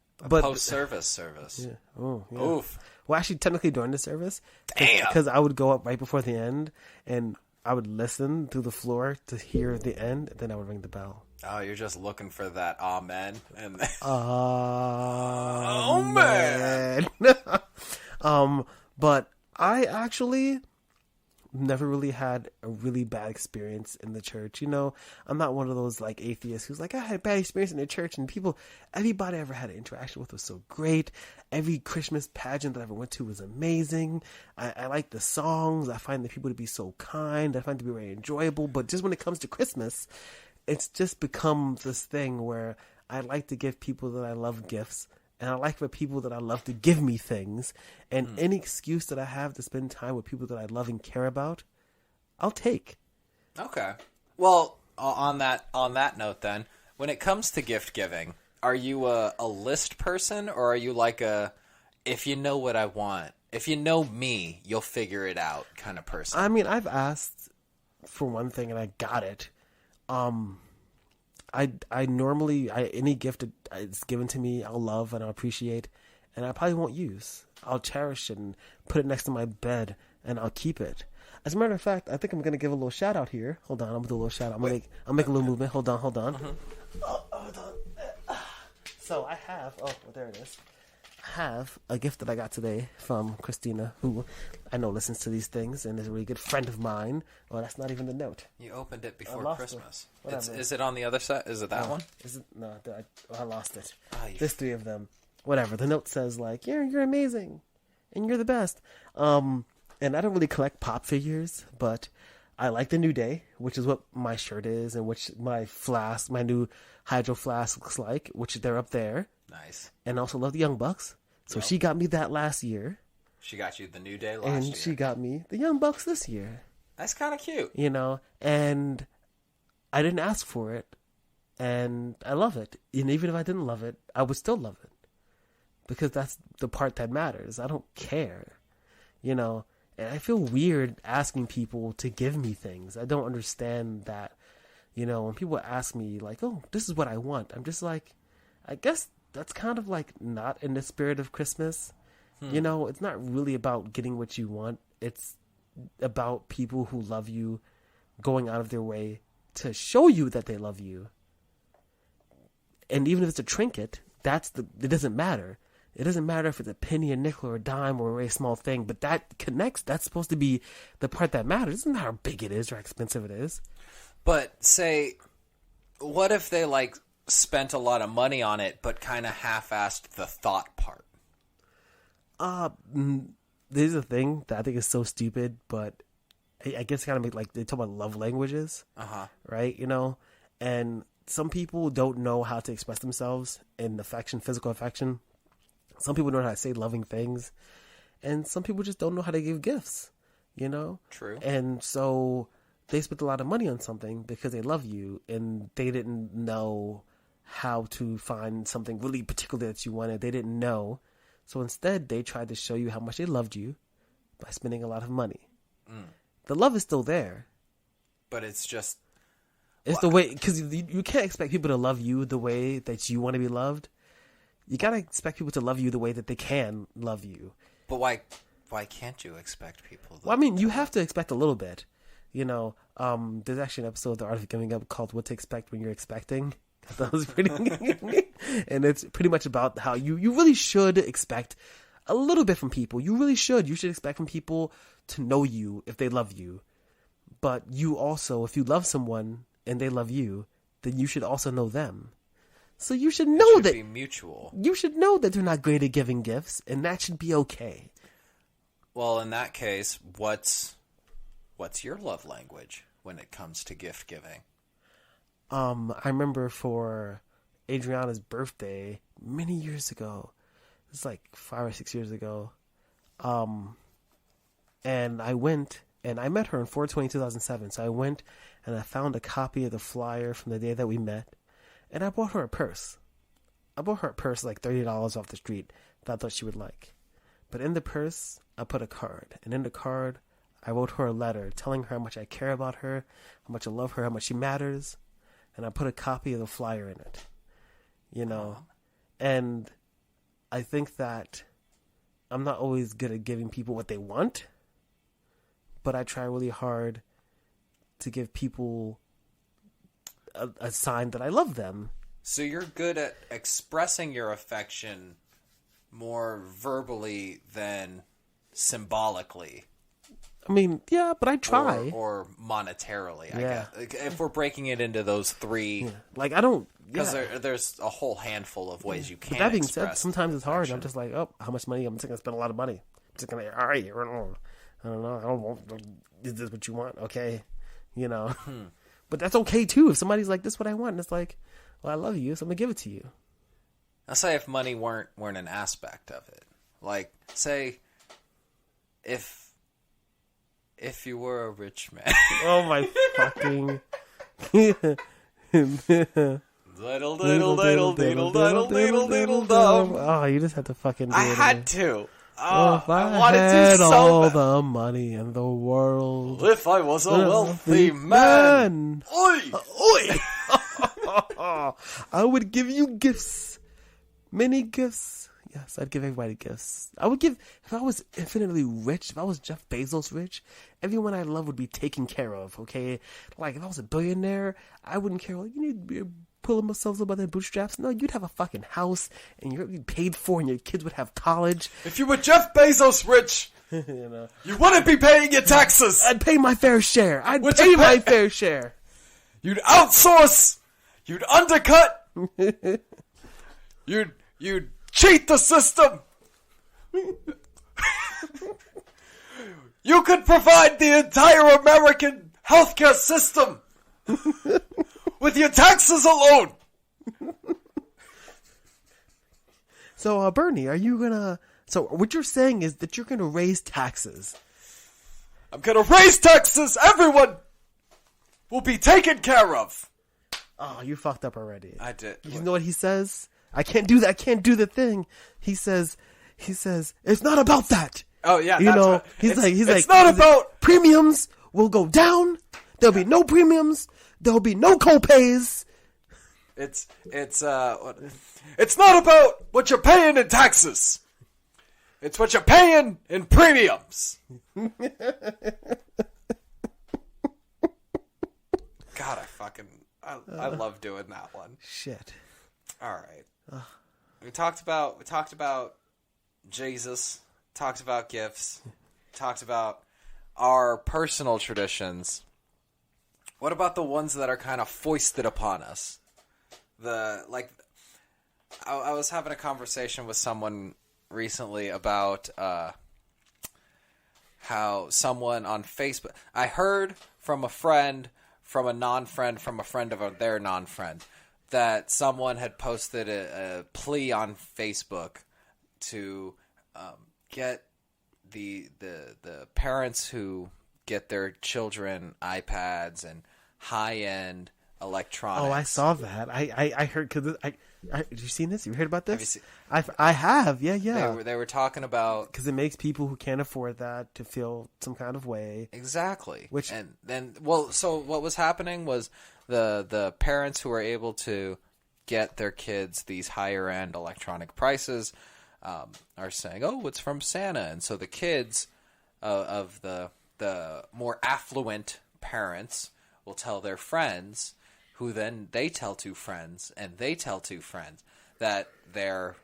post-service. Yeah. Oh, yeah. Oof. Well, actually, technically during the service. Damn. Because I would go up right before the end, and I would listen through the floor to hear the end, and then I would ring the bell. Oh, you're just looking for that amen. And Oh, man. But I actually never really had a really bad experience in the church. I'm not one of those like atheists who's like, I had a bad experience in the church, and everybody I ever had an interaction with was so great. Every Christmas pageant that I ever went to was amazing. I like the songs. I find the people to be so kind. I find it to be very enjoyable. But just when it comes to Christmas, it's just become this thing where I like to give people that I love gifts, and I like for people that I love to give me things. And any excuse that I have to spend time with people that I love and care about, I'll take. Okay. Well, on that note then, when it comes to gift giving, are you a list person, or are you like if you know what I want, if you know me, you'll figure it out kind of person? I mean, I've asked for one thing and I got it. I normally any gift that's given to me, I'll love and I'll appreciate, and I probably won't use. I'll cherish it and put it next to my bed, and I'll keep it. As a matter of fact, I think I'm gonna give a little shout out here. Hold on, I'm gonna do a little shout out. I'll make a little movement. Hold on. Mm-hmm. Oh, hold on. So I have. Oh, well, there it is. I have a gift that I got today from Christina, who I know listens to these things and is a really good friend of mine. Well, that's not even the note. You opened it before Christmas. Is it on the other side? Is it that one? Is it? No, I lost it. There's 3 of them. Whatever. The note says like, you're amazing, and you're the best. And I don't really collect pop figures, but I like the New Day, which is what my shirt is, and which my new hydro flask looks like, which they're up there. Nice. And also love the Young Bucks. So she got me that last year. She got you the New Day last year. And she got me the Young Bucks this year. That's kind of cute. And I didn't ask for it. And I love it. And even if I didn't love it, I would still love it. Because that's the part that matters. I don't care. And I feel weird asking people to give me things. I don't understand that. When people ask me like, oh, this is what I want, I'm just like, I guess that's kind of like not in the spirit of Christmas. It's not really about getting what you want. It's about people who love you going out of their way to show you that they love you. And even if it's a trinket, it doesn't matter. It doesn't matter if it's a penny, a nickel, or a dime, or a very small thing, but that connects. That's supposed to be the part that matters. It doesn't matter how big it is or how expensive it is. But say, what if they spent a lot of money on it, but kind of half-assed the thought part? There's a thing that I think is so stupid, but I guess kind of they talk about love languages, right? And some people don't know how to express themselves in affection, physical affection. Some people know how to say loving things, and some people just don't know how to give gifts. True. And so they spent a lot of money on something because they love you, and they didn't know how to find something really particular that you wanted. They didn't know. So instead, they tried to show you how much they loved you by spending a lot of money. The love is still there. But it's just... It's the way... Because you can't expect people to love you the way that you want to be loved. You got to expect people to love you the way that they can love you. But why can't you expect people to... Well, I mean, you have to expect a little bit. There's actually an episode of The Art of Giving Up called What to Expect When You're Expecting. That was pretty... And it's pretty much about how you really should expect a little bit from people. You really should. You should expect from people to know you if they love you. But you also, if you love someone and they love you, then you should also know them. So you should know that... It should be mutual. You should know that they're not great at giving gifts, and that should be okay. Well, in that case, what's your love language when it comes to gift giving? I remember for Adriana's birthday many years ago. It's like 5 or 6 years ago. And I went, and I met her on 4/20/2007. So I went and I found a copy of the flyer from the day that we met, and I bought her a purse. I bought her a purse like $30 off the street that I thought she would like. But in the purse, I put a card. And in the card, I wrote her a letter telling her how much I care about her, how much I love her, how much she matters. And I put a copy of the flyer in it. And I think that I'm not always good at giving people what they want, but I try really hard to give people a sign that I love them. So you're good at expressing your affection more verbally than symbolically. I mean, yeah, but I try. Or monetarily, I guess. If we're breaking it into those three. Yeah. Like, I don't... Because there's a whole handful of ways you can But that being express said, sometimes it's hard. affection. I'm just like, oh, how much money? I'm just going to spend a lot of money. I'm just going to, all right, I don't know. Is this what you want? Okay. You know. But that's okay, too. If somebody's like, this is what I want. And it's like, well, I love you, so I'm going to give it to you. I'll say if money weren't an aspect of it. Like, say, if you were a rich man. Oh, my fucking... Oh, you just had to fucking do I it. had to. If I wanted had to so all bad. the money in the world. If I was a wealthy man. Oi! Oi! I would give you gifts. Many gifts. Yes, I'd give everybody gifts. I would give, if I was infinitely rich, if I was Jeff Bezos rich, everyone I love would be taken care of, okay? Like, if I was a billionaire, I wouldn't care, like, you need to be pulling myself up by their bootstraps. No, you'd have a fucking house, and you'd be paid for, and your kids would have college. If you were Jeff Bezos rich, you wouldn't be paying your taxes. I'd pay my fair share. I'd pay my fair share. You'd outsource. You'd undercut. You'd cheat the system. You could provide the entire American healthcare system with your taxes alone. So, Bernie, are you gonna... So, what you're saying is that you're gonna raise taxes. I'm gonna raise taxes. Everyone will be taken care of. Oh, you fucked up already. I did. You know what he says? I can't do that. I can't do the thing. He says, it's not about that. Oh yeah, you that's know. right. He's it's not about premiums will go down. There'll be no premiums. There'll be no co-pays. It's not about what you're paying in taxes. It's what you're paying in premiums. God, I love doing that one. Shit. All right. We talked about Jesus, talked about gifts, talked about our personal traditions. What about the ones that are kind of foisted upon us? I was having a conversation with someone recently about how someone on Facebook, I heard from a friend, from a non-friend, from a friend of their non-friend, that someone had posted a plea on Facebook to get the parents who get their children iPads and high-end electronics. Oh, I saw that. I heard, because have you seen this? You heard about this? Have you I have. Yeah. They were talking about, because it makes people who can't afford that to feel some kind of way. exactly. Which, and then, so what was happening was the parents who were able to get their kids these higher end electronic prices are saying, "Oh, it's from Santa," and so the kids of the more affluent parents will tell their friends, who then they tell two friends, and they tell two friends that their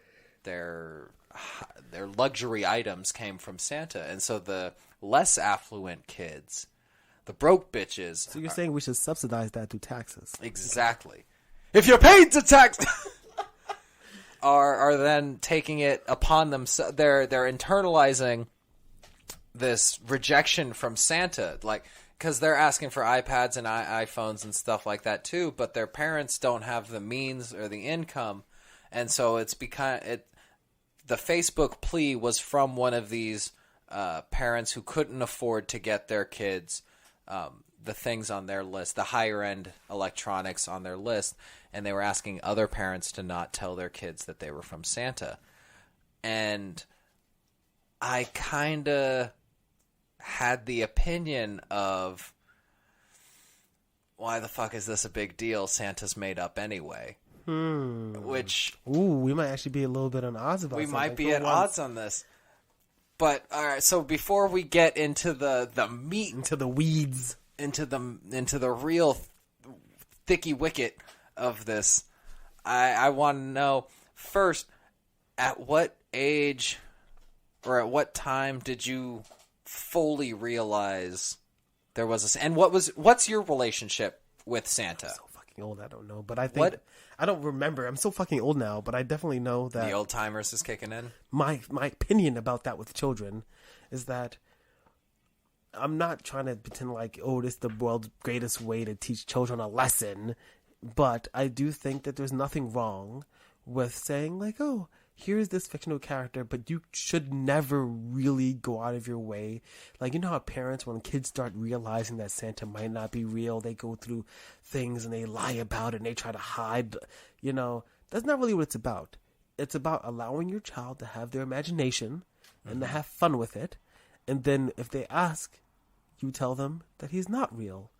luxury items came from Santa, and so the less affluent kids, the broke bitches. So you're saying we should subsidize that through taxes? Exactly. If you're paid to tax, are then taking it upon themselves. They're internalizing this rejection from Santa, like, because they're asking for iPads and iPhones and stuff like that too, but their parents don't have the means or the income, and so it's the Facebook plea was from one of these parents who couldn't afford to get their kids the things on their list, the higher end electronics on their list, and they were asking other parents to not tell their kids that they were from Santa. And I kind of had the opinion of, why the fuck is this a big deal? Santa's made up anyway. Which, we might actually be a little bit on odds about. We might be at odds on this. But all right, so before we get into the meat, into the weeds, into the real thicky wicket of this. I want to know first, at what age or at what time did you fully realize there was and what's your relationship with Santa? I'm so fucking old, I don't know, but I think I don't remember. I'm so fucking old now, but I definitely know that the old timers is kicking in. My opinion about that with children is that I'm not trying to pretend like, oh, this is the world's greatest way to teach children a lesson, but I do think that there's nothing wrong with saying like, oh, here's this fictional character, but you should never really go out of your way. Like, you know how parents, when kids start realizing that Santa might not be real, they go through things and they lie about it and they try to hide, you know, that's not really what it's about. It's about allowing your child to have their imagination and to have fun with it. And then if they ask, you tell them that he's not real,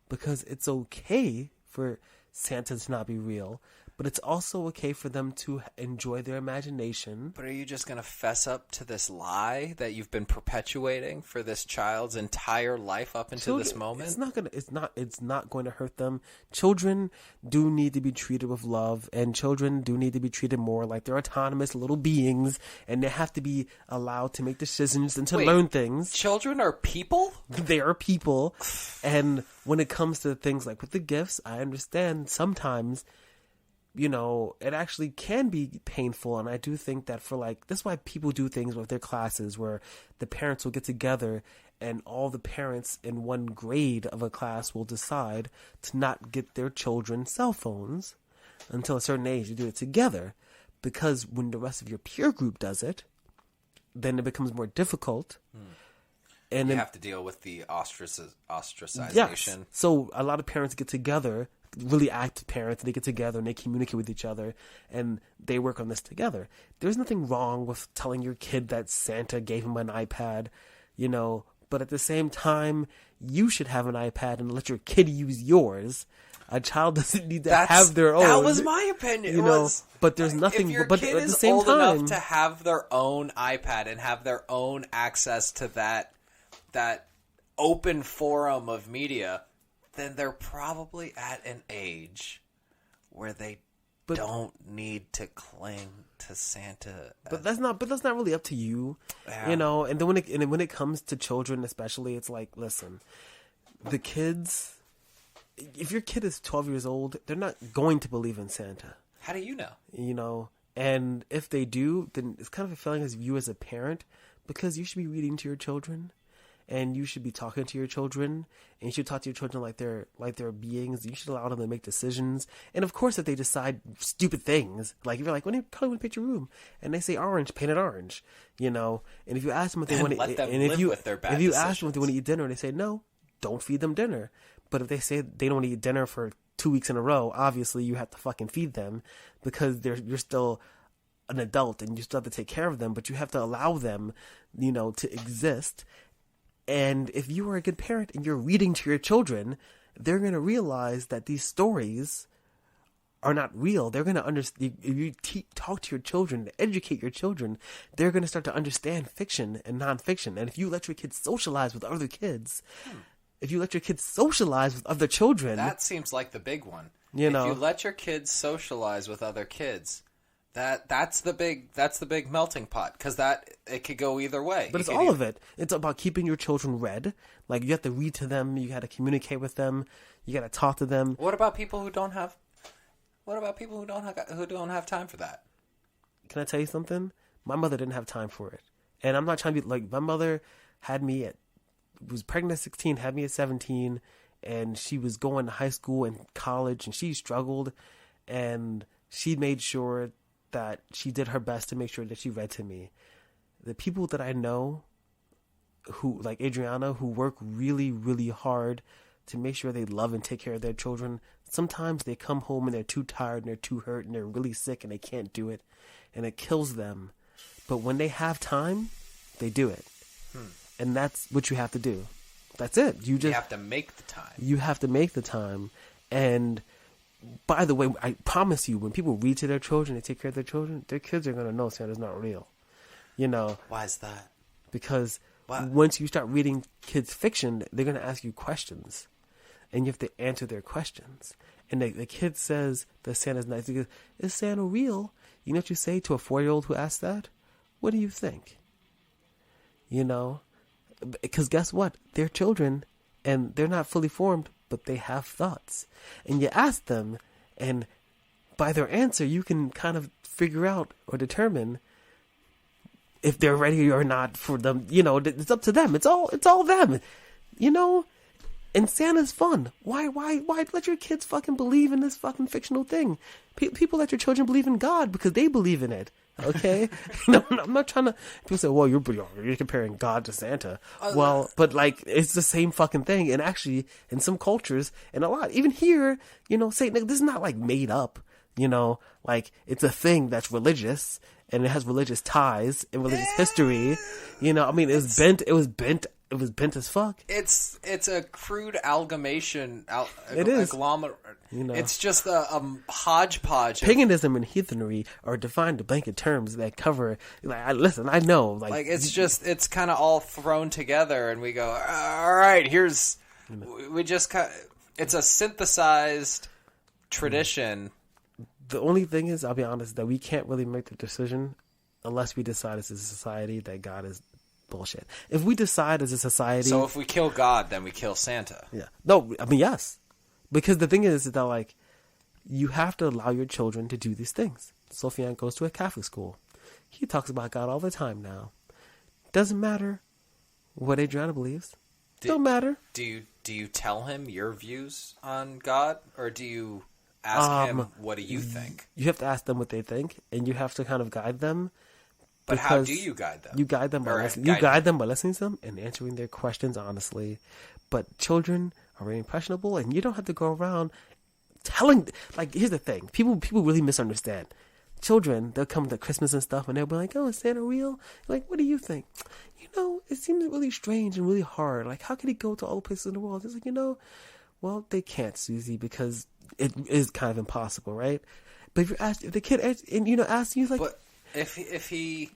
because it's okay for Santa to not be real, but it's also okay for them to enjoy their imagination. But are you just going to fess up to this lie that you've been perpetuating for this child's entire life up until this moment? It's not going to hurt them. Children do need to be treated with love, and children do need to be treated more like they're autonomous little beings, and they have to be allowed to make decisions and to learn things. Children are people? They are people. And when it comes to things like with the gifts, I understand sometimes, you know, it actually can be painful. And I do think that that's why people do things with their classes where the parents will get together and all the parents in one grade of a class will decide to not get their children cell phones until a certain age. You do it together, because when the rest of your peer group does it, then it becomes more difficult. And you have to deal with the ostracization. Yes. So a lot of parents get together, really active parents, they get together and they communicate with each other and they work on this together. There's nothing wrong with telling your kid that Santa gave him an iPad, you know, but at the same time, you should have an iPad and let your kid use yours. A child doesn't need to have their own. That was my opinion. You know, but there's nothing. If your but kid at the is same old time, enough to have their own iPad and have their own access to that open forum of media, then they're probably at an age where they don't need to cling to Santa. But that's not really up to you, you know. And then when it comes to children, especially, it's like, listen, the kids. If your kid is 12 years old, they're not going to believe in Santa. How do you know? You know, and if they do, then it's kind of a feeling as you as a parent, because you should be reading to your children. And you should be talking to your children, and you should talk to your children like they're beings. You should allow them to make decisions. And of course, if they decide stupid things, like if you're like, when are you going to paint your room? And they say orange, paint it orange, you know. And if you ask them if they want to, and if you ask them if they want to eat dinner, and they say no, don't feed them dinner. But if they say they don't want to eat dinner for 2 weeks in a row, obviously you have to fucking feed them, because you're still an adult and you still have to take care of them. But you have to allow them, you know, to exist. And if you are a good parent and you're reading to your children, they're going to realize that these stories are not real. They're going to understand. If you talk to your children, educate your children, they're going to start to understand fiction and nonfiction. And if you let your kids socialize with other kids, if you let your kids socialize with other children, that seems like the big one. You know, if you let your kids socialize with other kids, that's the big melting pot, because it could go either way. But it's all of it. It's about keeping your children read. Like, you have to read to them. You got to communicate with them. You got to talk to them. What about people who don't have? What about people who don't have time for that? Can I tell you something? My mother didn't have time for it, and I'm not trying to be like, my mother was pregnant at 16, had me at 17, and she was going to high school and college, and she struggled, and she made sure that she did her best to make sure that she read to me. The people that I know who, like Adriana, who work really, really hard to make sure they love and take care of their children, sometimes they come home and they're too tired and they're too hurt and they're really sick and they can't do it, and it kills them. But when they have time, they do it. And that's what you have to do. That's it. You have to make the time. You have to make the time. And by the way, I promise you, when people read to their children, they take care of their children, their kids are going to know Santa's not real. You know. Why is that? Because once you start reading kids fiction, they're going to ask you questions. And you have to answer their questions. and the kid says that Santa's nice. He goes, "Is Santa real?" You know what you say to a 4-year-old who asks that? What do you think? You know, because guess what? They're children, and they're not fully formed, but they have thoughts. And you ask them, and by their answer, you can kind of figure out or determine if they're ready or not for them. You know, it's up to them. It's all them. You know, and Santa's fun. Why let your kids fucking believe in this fucking fictional thing? People let your children believe in God because they believe in it. Okay, no, I'm not trying to. People say, "Well, you're comparing God to Santa." Well, but like it's the same fucking thing. And actually, in some cultures, and a lot, even here, you know, Satan. This is not like made up. You know, like it's a thing that's religious and it has religious ties and religious history. You know, I mean, it was bent as fuck. It's a crude amalgamation. It is. You know, it's just a hodgepodge. Paganism and heathenry are defined to blanket terms that cover. Like, I know. Like it's kind of all thrown together, and we go, all right. Here's we just it's a synthesized tradition. The only thing is, I'll be honest, that we can't really make the decision unless we decide as a society that God is bullshit. If we decide as a society... So if we kill God, then we kill Santa. Yeah. No, I mean, yes. Because the thing is that, like, you have to allow your children to do these things. Sofian goes to a Catholic school. He talks about God all the time now. Doesn't matter what Adriana believes. Don't matter. Do you tell him your views on God? Or do you ask him, what do you think? You have to ask them what they think, and you have to kind of guide them. But how do you guide them? You guide them by listening to them and answering their questions honestly. But children are very impressionable, and you don't have to go around telling. Like, here's the thing: people really misunderstand. Children, they'll come to Christmas and stuff, and they'll be like, "Oh, is Santa real?" Like, what do you think? You know, it seems really strange and really hard. Like, how could he go to all the places in the world? It's like, well, they can't, Susie, because it is kind of impossible, right? But if the kid asks you, like, but if he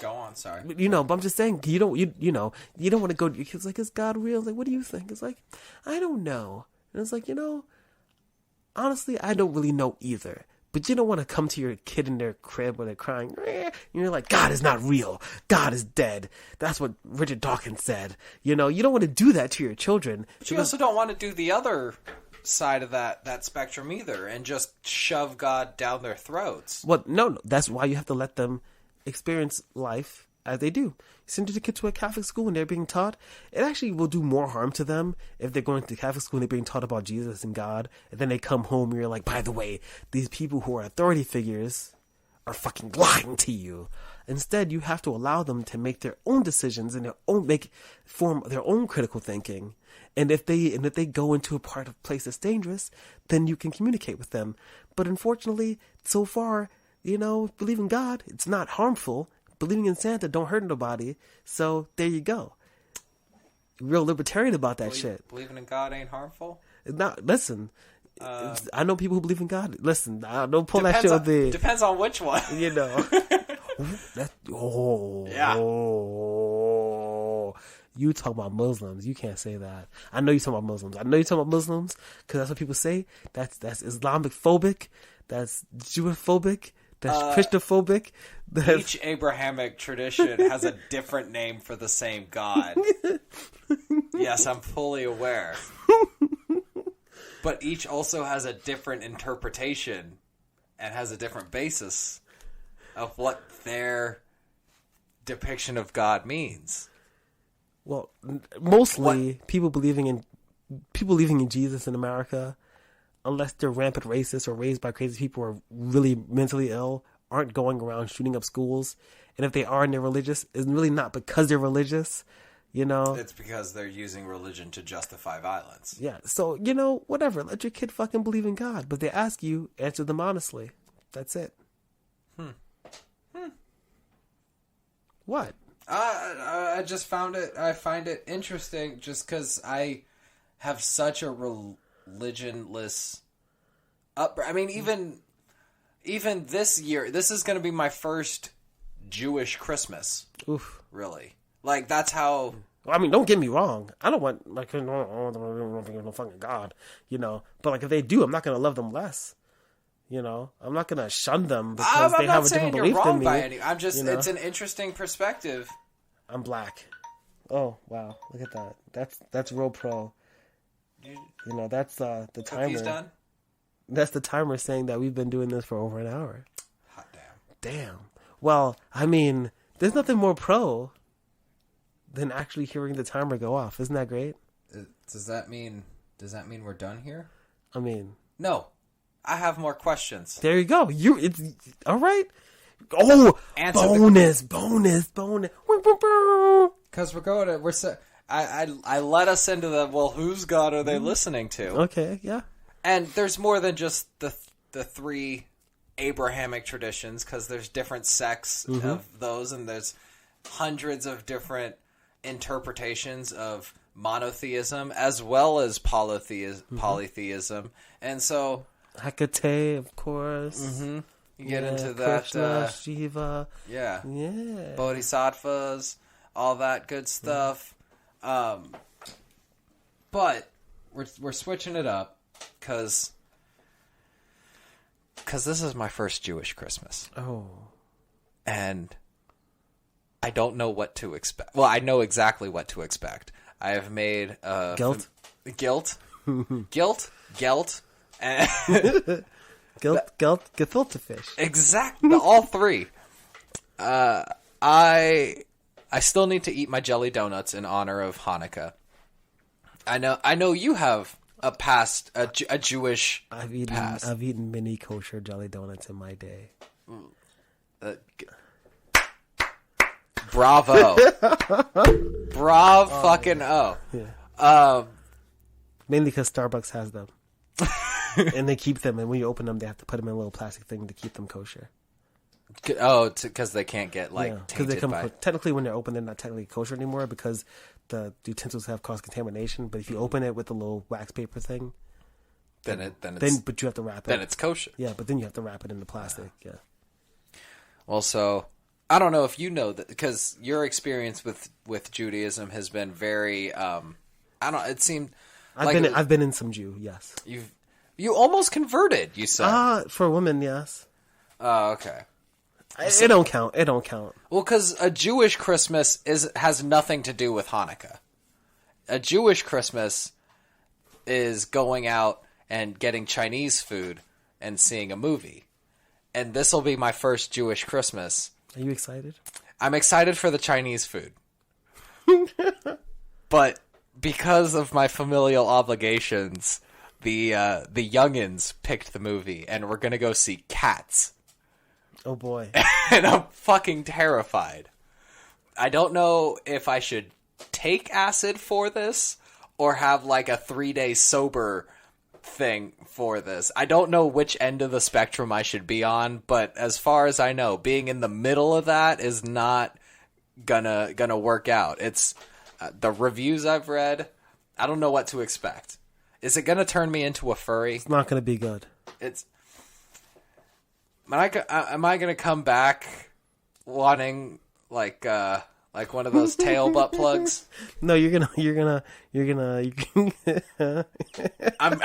go on, sorry, but I'm just saying, you don't want to go to your kids like, is God real? Like, what do you think? It's like, I don't know, and it's like, honestly, I don't really know either. But you don't want to come to your kid in their crib where they're crying, and you're like, God is not real. God is dead. That's what Richard Dawkins said. You don't want to do that to your children. But you also don't want to do the other side of that spectrum either and just shove God down their throats. Well, no. That's why you have to let them experience life as they do. You send your kid to a Catholic school and they're being taught. It actually will do more harm to them if they're going to Catholic school and they're being taught about Jesus and God, and then they come home and you're like, by the way, these people who are authority figures are fucking lying to you. Instead, you have to allow them to make their own decisions and form their own critical thinking. And if they go into a place that's dangerous, then you can communicate with them. But unfortunately, so far, believe in God, it's not harmful. Believing in Santa don't hurt nobody. So there you go. Real libertarian about that shit. Believing in God ain't harmful? Listen, I know people who believe in God. Listen, don't pull that shit with the... Depends on which one. Yeah. You talk about Muslims. You can't say that. I know you talk about Muslims. Because that's what people say. That's Islamic phobic. That's Jewish phobic. That's Christophobic. Each Abrahamic tradition has a different name for the same God. Yes, I'm fully aware. But each also has a different interpretation and has a different basis of what their depiction of God means. Well, mostly people believing in Jesus in America, unless they're rampant racists or raised by crazy people or really mentally ill, aren't going around shooting up schools. And if they are and they're religious, it's really not because they're religious, It's because they're using religion to justify violence. Yeah, so, whatever. Let your kid fucking believe in God. But they ask you, answer them honestly. That's it. What? I just find it interesting just because I have such a religionless I mean, even this year, this is going to be my first Jewish Christmas. Oof. Really. Like, that's how Well, I mean, don't get me wrong. I don't want, like, I don't think no fucking God, you know. But, like, if they do, I'm not going to love them less. You know? I'm not going to shun them because they have a different belief than me. I'm just, it's an interesting perspective. I'm black. Oh, wow. Look at that. That's real pro. You know, that's the timer. Cookies done? That's the timer saying that we've been doing this for over an hour. Hot damn. Damn. Well, I mean, there's nothing more pro than actually hearing the timer go off. Isn't that great? Does that mean we're done here? I mean, no. I have more questions. There you go. It's all right. Oh, bonus. Because I let us into the, well, whose God are they listening to? Okay, yeah. And there's more than just the three Abrahamic traditions, because there's different sects of those, and there's hundreds of different interpretations of monotheism as well as polytheism. And so Hecate, of course. You get into that Krishna, Shiva. Yeah. Yeah. Bodhisattvas, all that good stuff. But we're switching it up because this is my first Jewish Christmas. Oh. And I don't know what to expect. Well, I know exactly what to expect. I have made guilt, and gefilte fish. Exactly, all three. I still need to eat my jelly donuts in honor of Hanukkah. I know you have a Jewish past. I've eaten mini kosher jelly donuts in my day. Bravo. Fucking oh. Yeah. Mainly because Starbucks has them. And they keep them, and when you open them, they have to put them in a little plastic thing to keep them kosher. Oh, because they can't get, tainted by... Technically, when they're open, they're not technically kosher anymore because the utensils have cross-contamination. But if you open it with a little wax paper thing... But you have to wrap it. Then it's kosher. Yeah, but then you have to wrap it in the plastic, yeah. Well, so... I don't know if you know that, because your experience with Judaism has been very... it seemed... I've been in some Jew, yes. You almost converted, you said. For women, yes. Oh, okay. It don't count. Well, because a Jewish Christmas has nothing to do with Hanukkah. A Jewish Christmas is going out and getting Chinese food and seeing a movie. And this will be my first Jewish Christmas. Are you excited? I'm excited for the Chinese food. But because of my familial obligations, the youngins picked the movie, and we're going to go see Cats. Oh, boy. And I'm fucking terrified. I don't know if I should take acid for this or have like a 3-day sober thing for this. I don't know which end of the spectrum I should be on, but as far as I know, being in the middle of that is not gonna work out. It's the reviews I've read, I don't know what to expect. Is it gonna turn me into a furry? It's not gonna be good. Am I gonna come back wanting like one of those tail butt plugs? No, you're gonna. I'm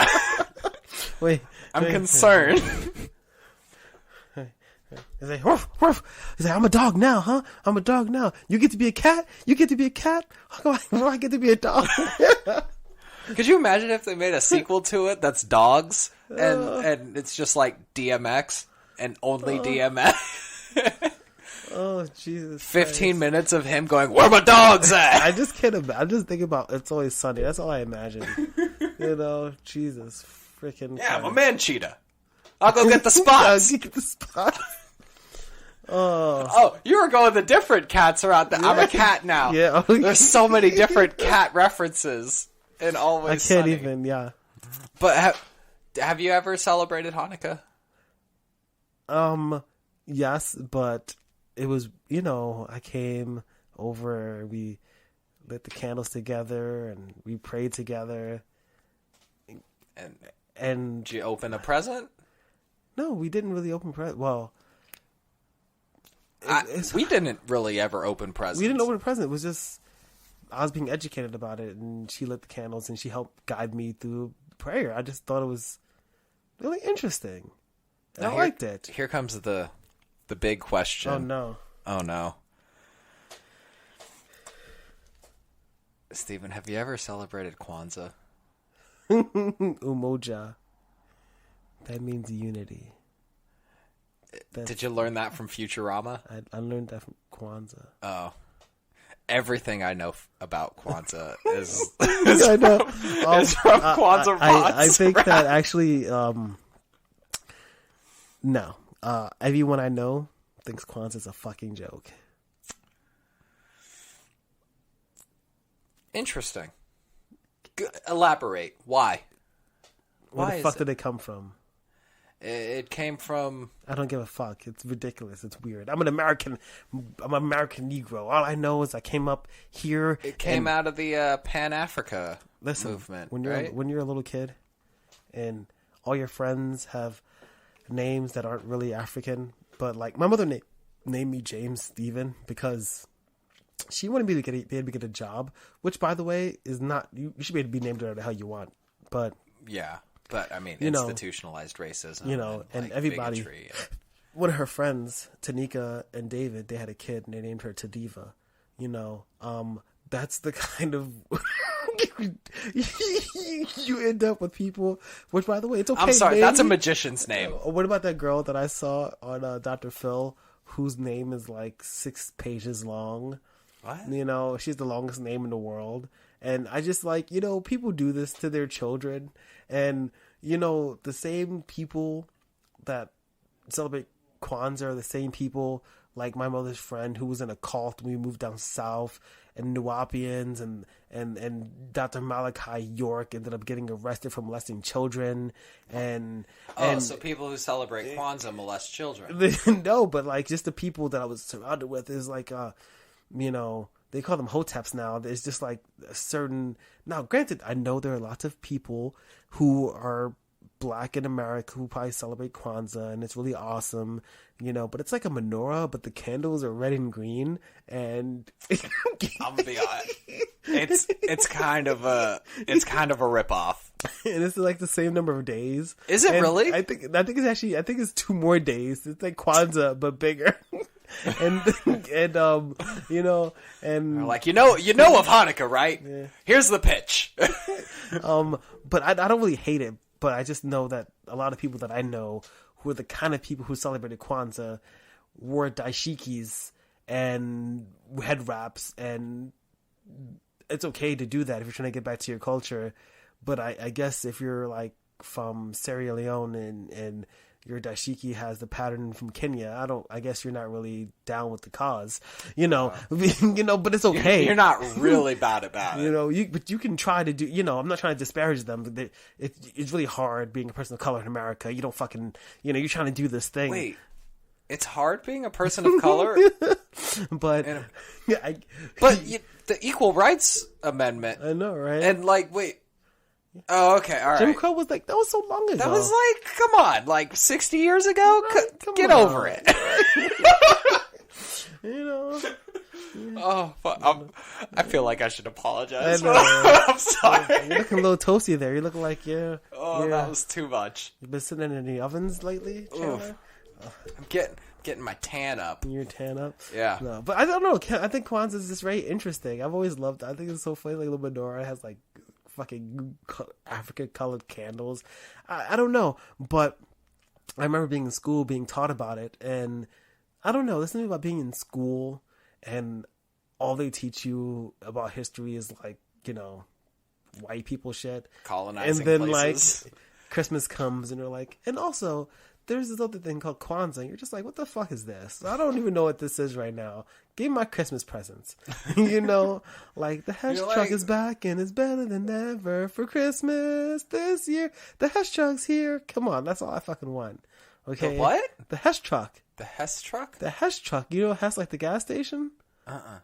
concerned. He's like, woof, woof. He's like, I'm a dog now, huh? I'm a dog now. You get to be a cat? You get to be a cat? How do I get to be a dog? Could you imagine if they made a sequel to it that's dogs and it's just like DMX and only DMX? Oh, Jesus 15 minutes of him going, where my dogs at? I just can't imagine. I'm just thinking about It's Always Sunny. That's all I imagine. You know, Jesus freaking Yeah, I'm a man cheetah. I'll go get the spots. Get the spots. Oh, you were going the different cats around. I'm a cat now. Yeah. There's so many different cat references in Always I can't Sunny. even, yeah. But have you ever celebrated Hanukkah? Yes, but it was, I came over, we lit the candles together, and we prayed together. And did you open a present? No, we didn't really open presents. Well, we didn't really ever open presents. We didn't open a present. It was just, I was being educated about it, and she lit the candles and she helped guide me through prayer. I just thought it was really interesting. And I liked it. Here comes the big question. Oh no. Oh no. Stephen, have you ever celebrated Kwanzaa? Umoja. That means unity. Did you learn that from Futurama? I learned that from Kwanzaa. Oh. Everything I know about Kwanzaa is I know. is from Kwanzaa bots. I think that actually, no. Everyone I know thinks Kwanzaa's a fucking joke. Interesting. Elaborate. Why? Where the fuck did it come from? It came from... I don't give a fuck. It's ridiculous. It's weird. I'm an American Negro. All I know is I came up here. It came out of the Pan-Africa movement, when you're a little kid and all your friends have names that aren't really African, but like my mother named me James Stephen because she wanted me to be able to get a job, which by the way is not, you should be able to be named whatever the hell you want, but yeah. But, I mean, institutionalized racism. And everybody... One of her friends, Tanika and David, they had a kid, and they named her Tadiva. That's the kind of... you end up with people... Which, by the way, it's okay. I'm sorry, that's a magician's name. What about that girl that I saw on Dr. Phil, whose name is like 6 pages long? What? She's the longest name in the world. And I just people do this to their children. And, the same people that celebrate Kwanzaa are the same people, like my mother's friend who was in a cult when we moved down south, and Nuwapians and Dr. Malachi York ended up getting arrested for molesting children. So people who celebrate Kwanzaa molest children. No, but just the people that I was surrounded with is they call them hoteps now. There's just a certain... Now, granted, I know there are lots of people who are black in America who probably celebrate Kwanzaa, and it's really awesome, but it's like a menorah, but the candles are red and green, and... I'm gonna be honest. It's kind of a ripoff. And it's like the same number of days. Is it really? I think it's 2 more days. It's like Kwanzaa, but bigger. and They're like, you know of Hanukkah, right? Yeah. Here's the pitch. But I don't really hate it, but I just know that a lot of people that I know who are the kind of people who celebrated Kwanzaa wore dashikis and head wraps, and it's okay to do that if you're trying to get back to your culture. But I guess if you're from Sierra Leone and your dashiki has the pattern from Kenya, I guess you're not really down with the cause, but it's okay. You're not really bad about it. But you can try to do, I'm not trying to disparage them, but it's really hard being a person of color in America. You don't fucking, you're trying to do this thing. Wait, it's hard being a person of color? But, the Equal Rights Amendment. I know, right? And wait. Oh, okay, all right. Jim Crow was that was so long ago. That was come on, 60 years ago? Right, Get over it. Oh, I feel like I should apologize. I'm sorry. You're looking a little toasty there. You're looking like, yeah. Oh, that was too much. You've been sitting in the ovens lately, Chandler? I'm getting my tan up. Your tan up? Yeah. No, but I don't know. I think Kwanzaa is just very interesting. I've always loved it. I think it's so funny. Little menorah has fucking African colored candles. I don't know, but I remember being in school, being taught about it, and I don't know. There's something about being in school and all they teach you about history is white people shit, colonizing, and then places. Christmas comes and they're and also there's this other thing called Kwanzaa. And you're just what the fuck is this? I don't even know what this is right now. Give me my Christmas presents. The hash truck is back and it's better than ever for Christmas this year. The hash truck's here. Come on, that's all I fucking want. Okay. The what? The hash truck. The Hess truck? The hash truck. Hess the gas station?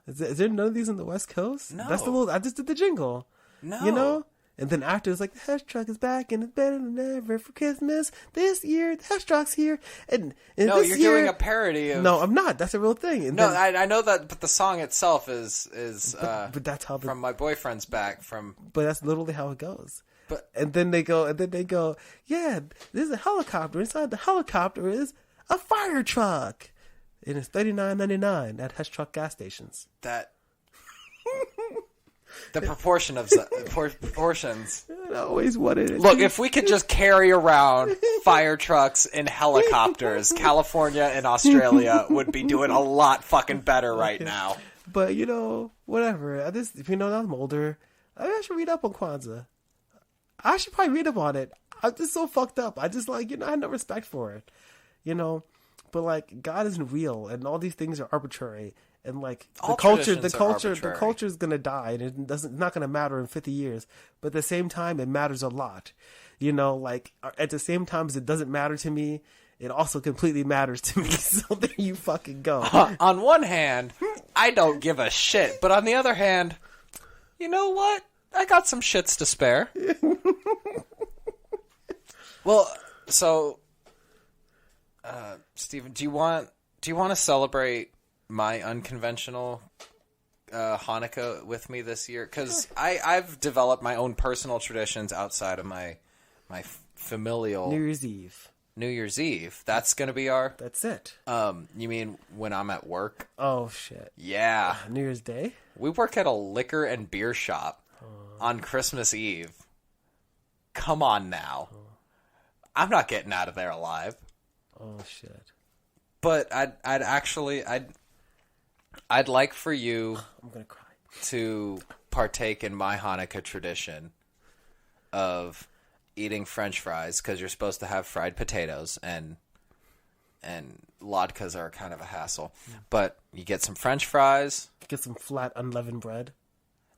Is there none of these in the West Coast? No. That's I just did the jingle. No. And then after it's like, the hash truck is back and it's better than ever for Christmas. This year, the hash truck's here. And no, this you're year, doing a parody of... No, I'm not. That's a real thing. And no, then, I know that, but the song itself is but that's how from My Boyfriend's Back from... But that's literally how it goes. But and then they go, yeah, there's a helicopter. Inside the helicopter is a fire truck. And it's $39.99 at Hash Truck gas stations. That... The proportion of proportions. Always wanted it. Look, if we could just carry around fire trucks and helicopters, California and Australia would be doing a lot fucking better right now. But whatever. If I'm older, I should read up on Kwanzaa. I should probably read up on it. I'm just so fucked up. I just I have no respect for it. But God isn't real, and all these things are arbitrary. And the culture is gonna die, and it's not gonna matter in 50 years. But at the same time, it matters a lot. At the same time as it doesn't matter to me, it also completely matters to me. So there you fucking go. On one hand, I don't give a shit, but on the other hand, you know what? I got some shits to spare. Well, so, Steven, do you want to celebrate my unconventional Hanukkah with me this year? Because I've developed my own personal traditions outside of my familial... New Year's Eve. New Year's Eve. That's going to be our... That's it. You mean when I'm at work? Oh, shit. Yeah. New Year's Day? We work at a liquor and beer shop on Christmas Eve. Come on now. I'm not getting out of there alive. Oh, shit. But I'd like for you I'm gonna cry. to partake in my Hanukkah tradition of eating French fries, because you're supposed to have fried potatoes, and latkes are kind of a hassle. But you get some French fries. Get some flat unleavened bread.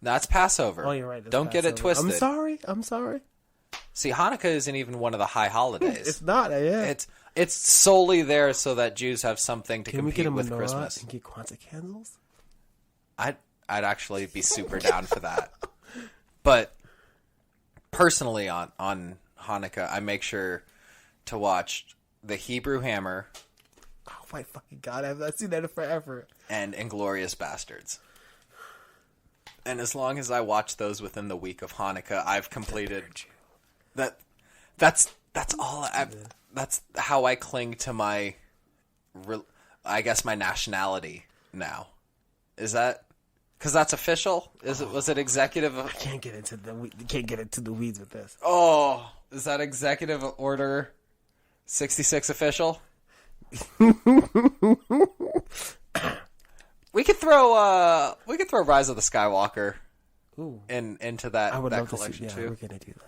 That's Passover. Oh, you're right. Don't get it twisted. I'm sorry. See, Hanukkah isn't even one of the high holidays. It's not. Yeah. It's solely there so that Jews have something to compete with menorah Christmas. And get Kwanzaa candles? I'd actually be super down for that. But personally, on Hanukkah, I make sure to watch The Hebrew Hammer. Oh my fucking god! I've seen that forever. And Inglourious Bastards. And as long as I watch those within the week of Hanukkah, I've completed that. That's all. That's how I cling to my, I guess, my nationality now. Is that because that's official? Was it executive? I can't get into the weeds with this. Oh, is that executive order 66 official? We could throw Rise of the Skywalker into that collection too. We're gonna do that.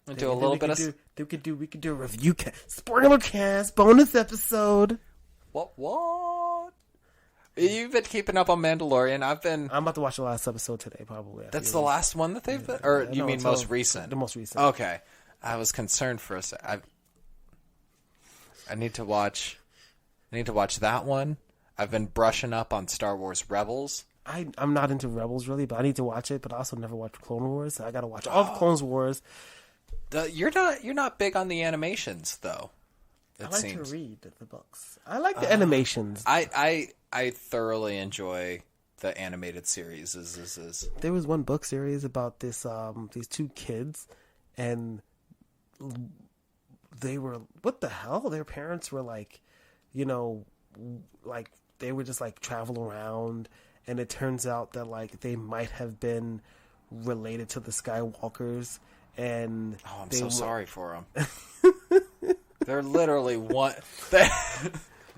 And do a little bit of. We could do a review cast, spoiler cast, bonus episode. What? You've been keeping up on Mandalorian. I'm about to watch the last episode today, probably. That's the last one that they've been, or you mean most recent? The most recent. Okay, I was concerned for a second. I need to watch that one. I've been brushing up on Star Wars Rebels. I'm not into Rebels really, but I need to watch it. But I also never watched Clone Wars. So I got to watch all of Clone Wars. You're not big on the animations though. I like to read the books. I like the animations. I thoroughly enjoy the animated series. There was one book series about these two kids, and they were, what the hell? Their parents were like they would just travel around, and it turns out that they might have been related to the Skywalkers, and I'm so sorry for them. They're literally one.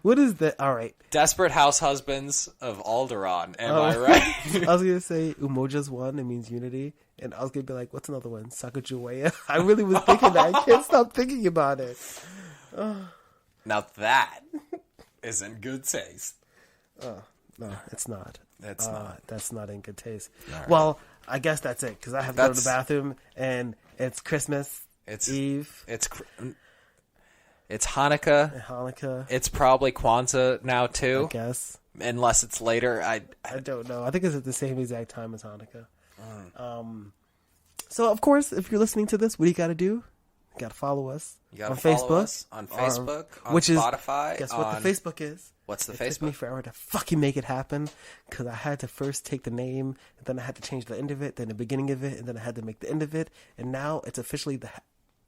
What is that? All right, desperate house husbands of Alderaan. Am I right? I was gonna say Umoja's one. It means unity, and I was gonna be like, "What's another one?" Sacagawea. I really was thinking that. I can't stop thinking about it. Now that is in good taste. No, it's not. It's not. That's not in good taste. Right. Well, I guess that's it, because I have to go to the bathroom, and it's Christmas Eve. It's Hanukkah. Hanukkah. It's probably Kwanzaa now too. I guess. Unless it's later. I don't know. I think it's at the same exact time as Hanukkah. So, of course, if you're listening to this, what do you got to do? You got to follow us. You got to on follow Facebook, us on Facebook, on which Spotify. Guess what the Facebook is? What's the It Facebook? took me forever to fucking make it happen because I had to first take the name, and then I had to change the end of it, then the beginning of it, and then I had to make the end of it, and now it's officially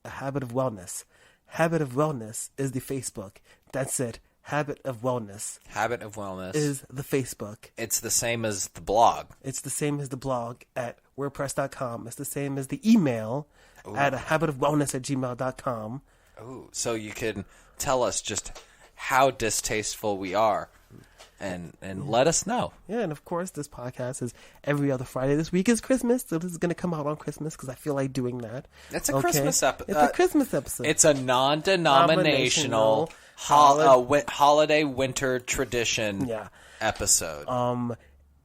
a Habit of Wellness. Habit of Wellness is the Facebook. That's it. Habit of Wellness. Habit of Wellness is the Facebook. It's the same as the blog. It's the same as the blog at WordPress.com. It's the same as the email at habitofwellness@gmail.com. Oh, so you can tell us just how distasteful we are and let us know. Yeah, and of course, this podcast is every other Friday. This week is Christmas, so this is going to come out on Christmas because I feel like doing that. It's a Christmas episode. It's a Christmas episode. It's a non-denominational holiday winter tradition episode.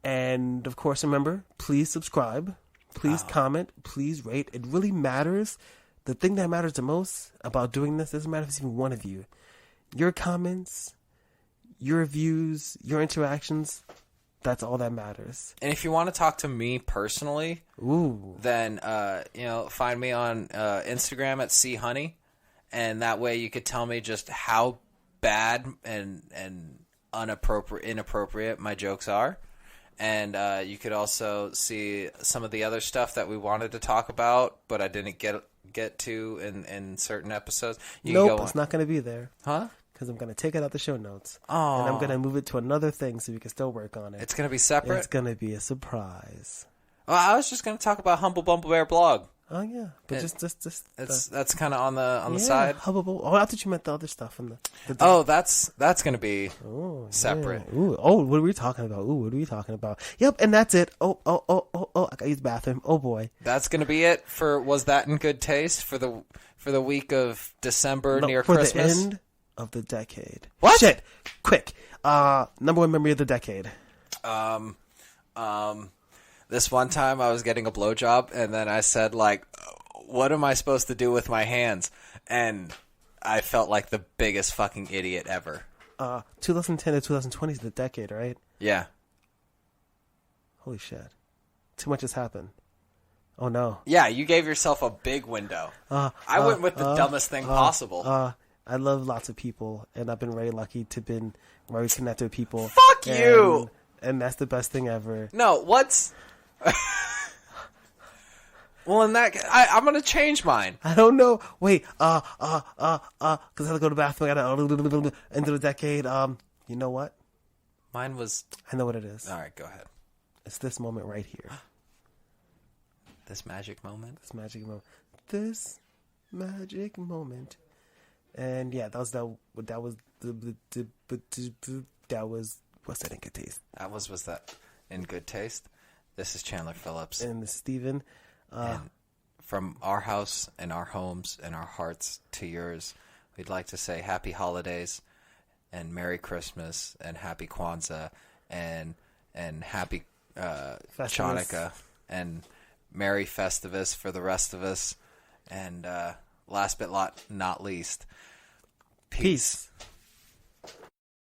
And of course, remember, please subscribe, please comment, please rate. It really matters. The thing that matters the most about doing this doesn't matter if it's even one of you. Your comments, your views, your interactions, that's all that matters. And if you want to talk to me personally, then find me on Instagram at @choney, and that way you could tell me just how bad and inappropriate my jokes are. And you could also see some of the other stuff that we wanted to talk about, but I didn't get to in certain episodes. It's not going to be there. Huh? Because I'm going to take it out the show notes. Oh. And I'm going to move it to another thing so we can still work on it. It's going to be separate? It's going to be a surprise. Well, I was just going to talk about Humble Bumble Bear blog. Oh, yeah. But that's kind of on the side. Hubbable. Oh, I thought you meant the other stuff. That's going to be separate. Yeah. What are we talking about? Yep, and that's it. Oh, I got to use the bathroom. Oh, boy. That's going to be it for Was That in Good Taste for the week of December near Christmas? For the end of the decade. What? Shit. Quick. Number one memory of the decade. This one time I was getting a blowjob, and then I said, what am I supposed to do with my hands? And I felt like the biggest fucking idiot ever. 2010 to 2020 is the decade, right? Yeah. Holy shit. Too much has happened. Oh, no. Yeah, you gave yourself a big window. I went with the dumbest thing possible. I love lots of people, and I've been very lucky to been very connected with people. Fuck you! And that's the best thing ever. No, what's... Well, in that, I'm gonna change mine. I don't know. Wait, because I had to go to the bathroom. I got into the decade. You know what? Mine was. I know what it is. All right, go ahead. It's this moment right here. This magic moment. This magic moment. This magic moment. And yeah, that was What's That in Good Taste? Was That in Good Taste? This is Chandler Phillips. And this is Steven. And from our house and our homes and our hearts to yours, we'd like to say happy holidays and Merry Christmas and happy Kwanzaa and happy Chanukah and Merry Festivus for the rest of us. And last but not least, peace.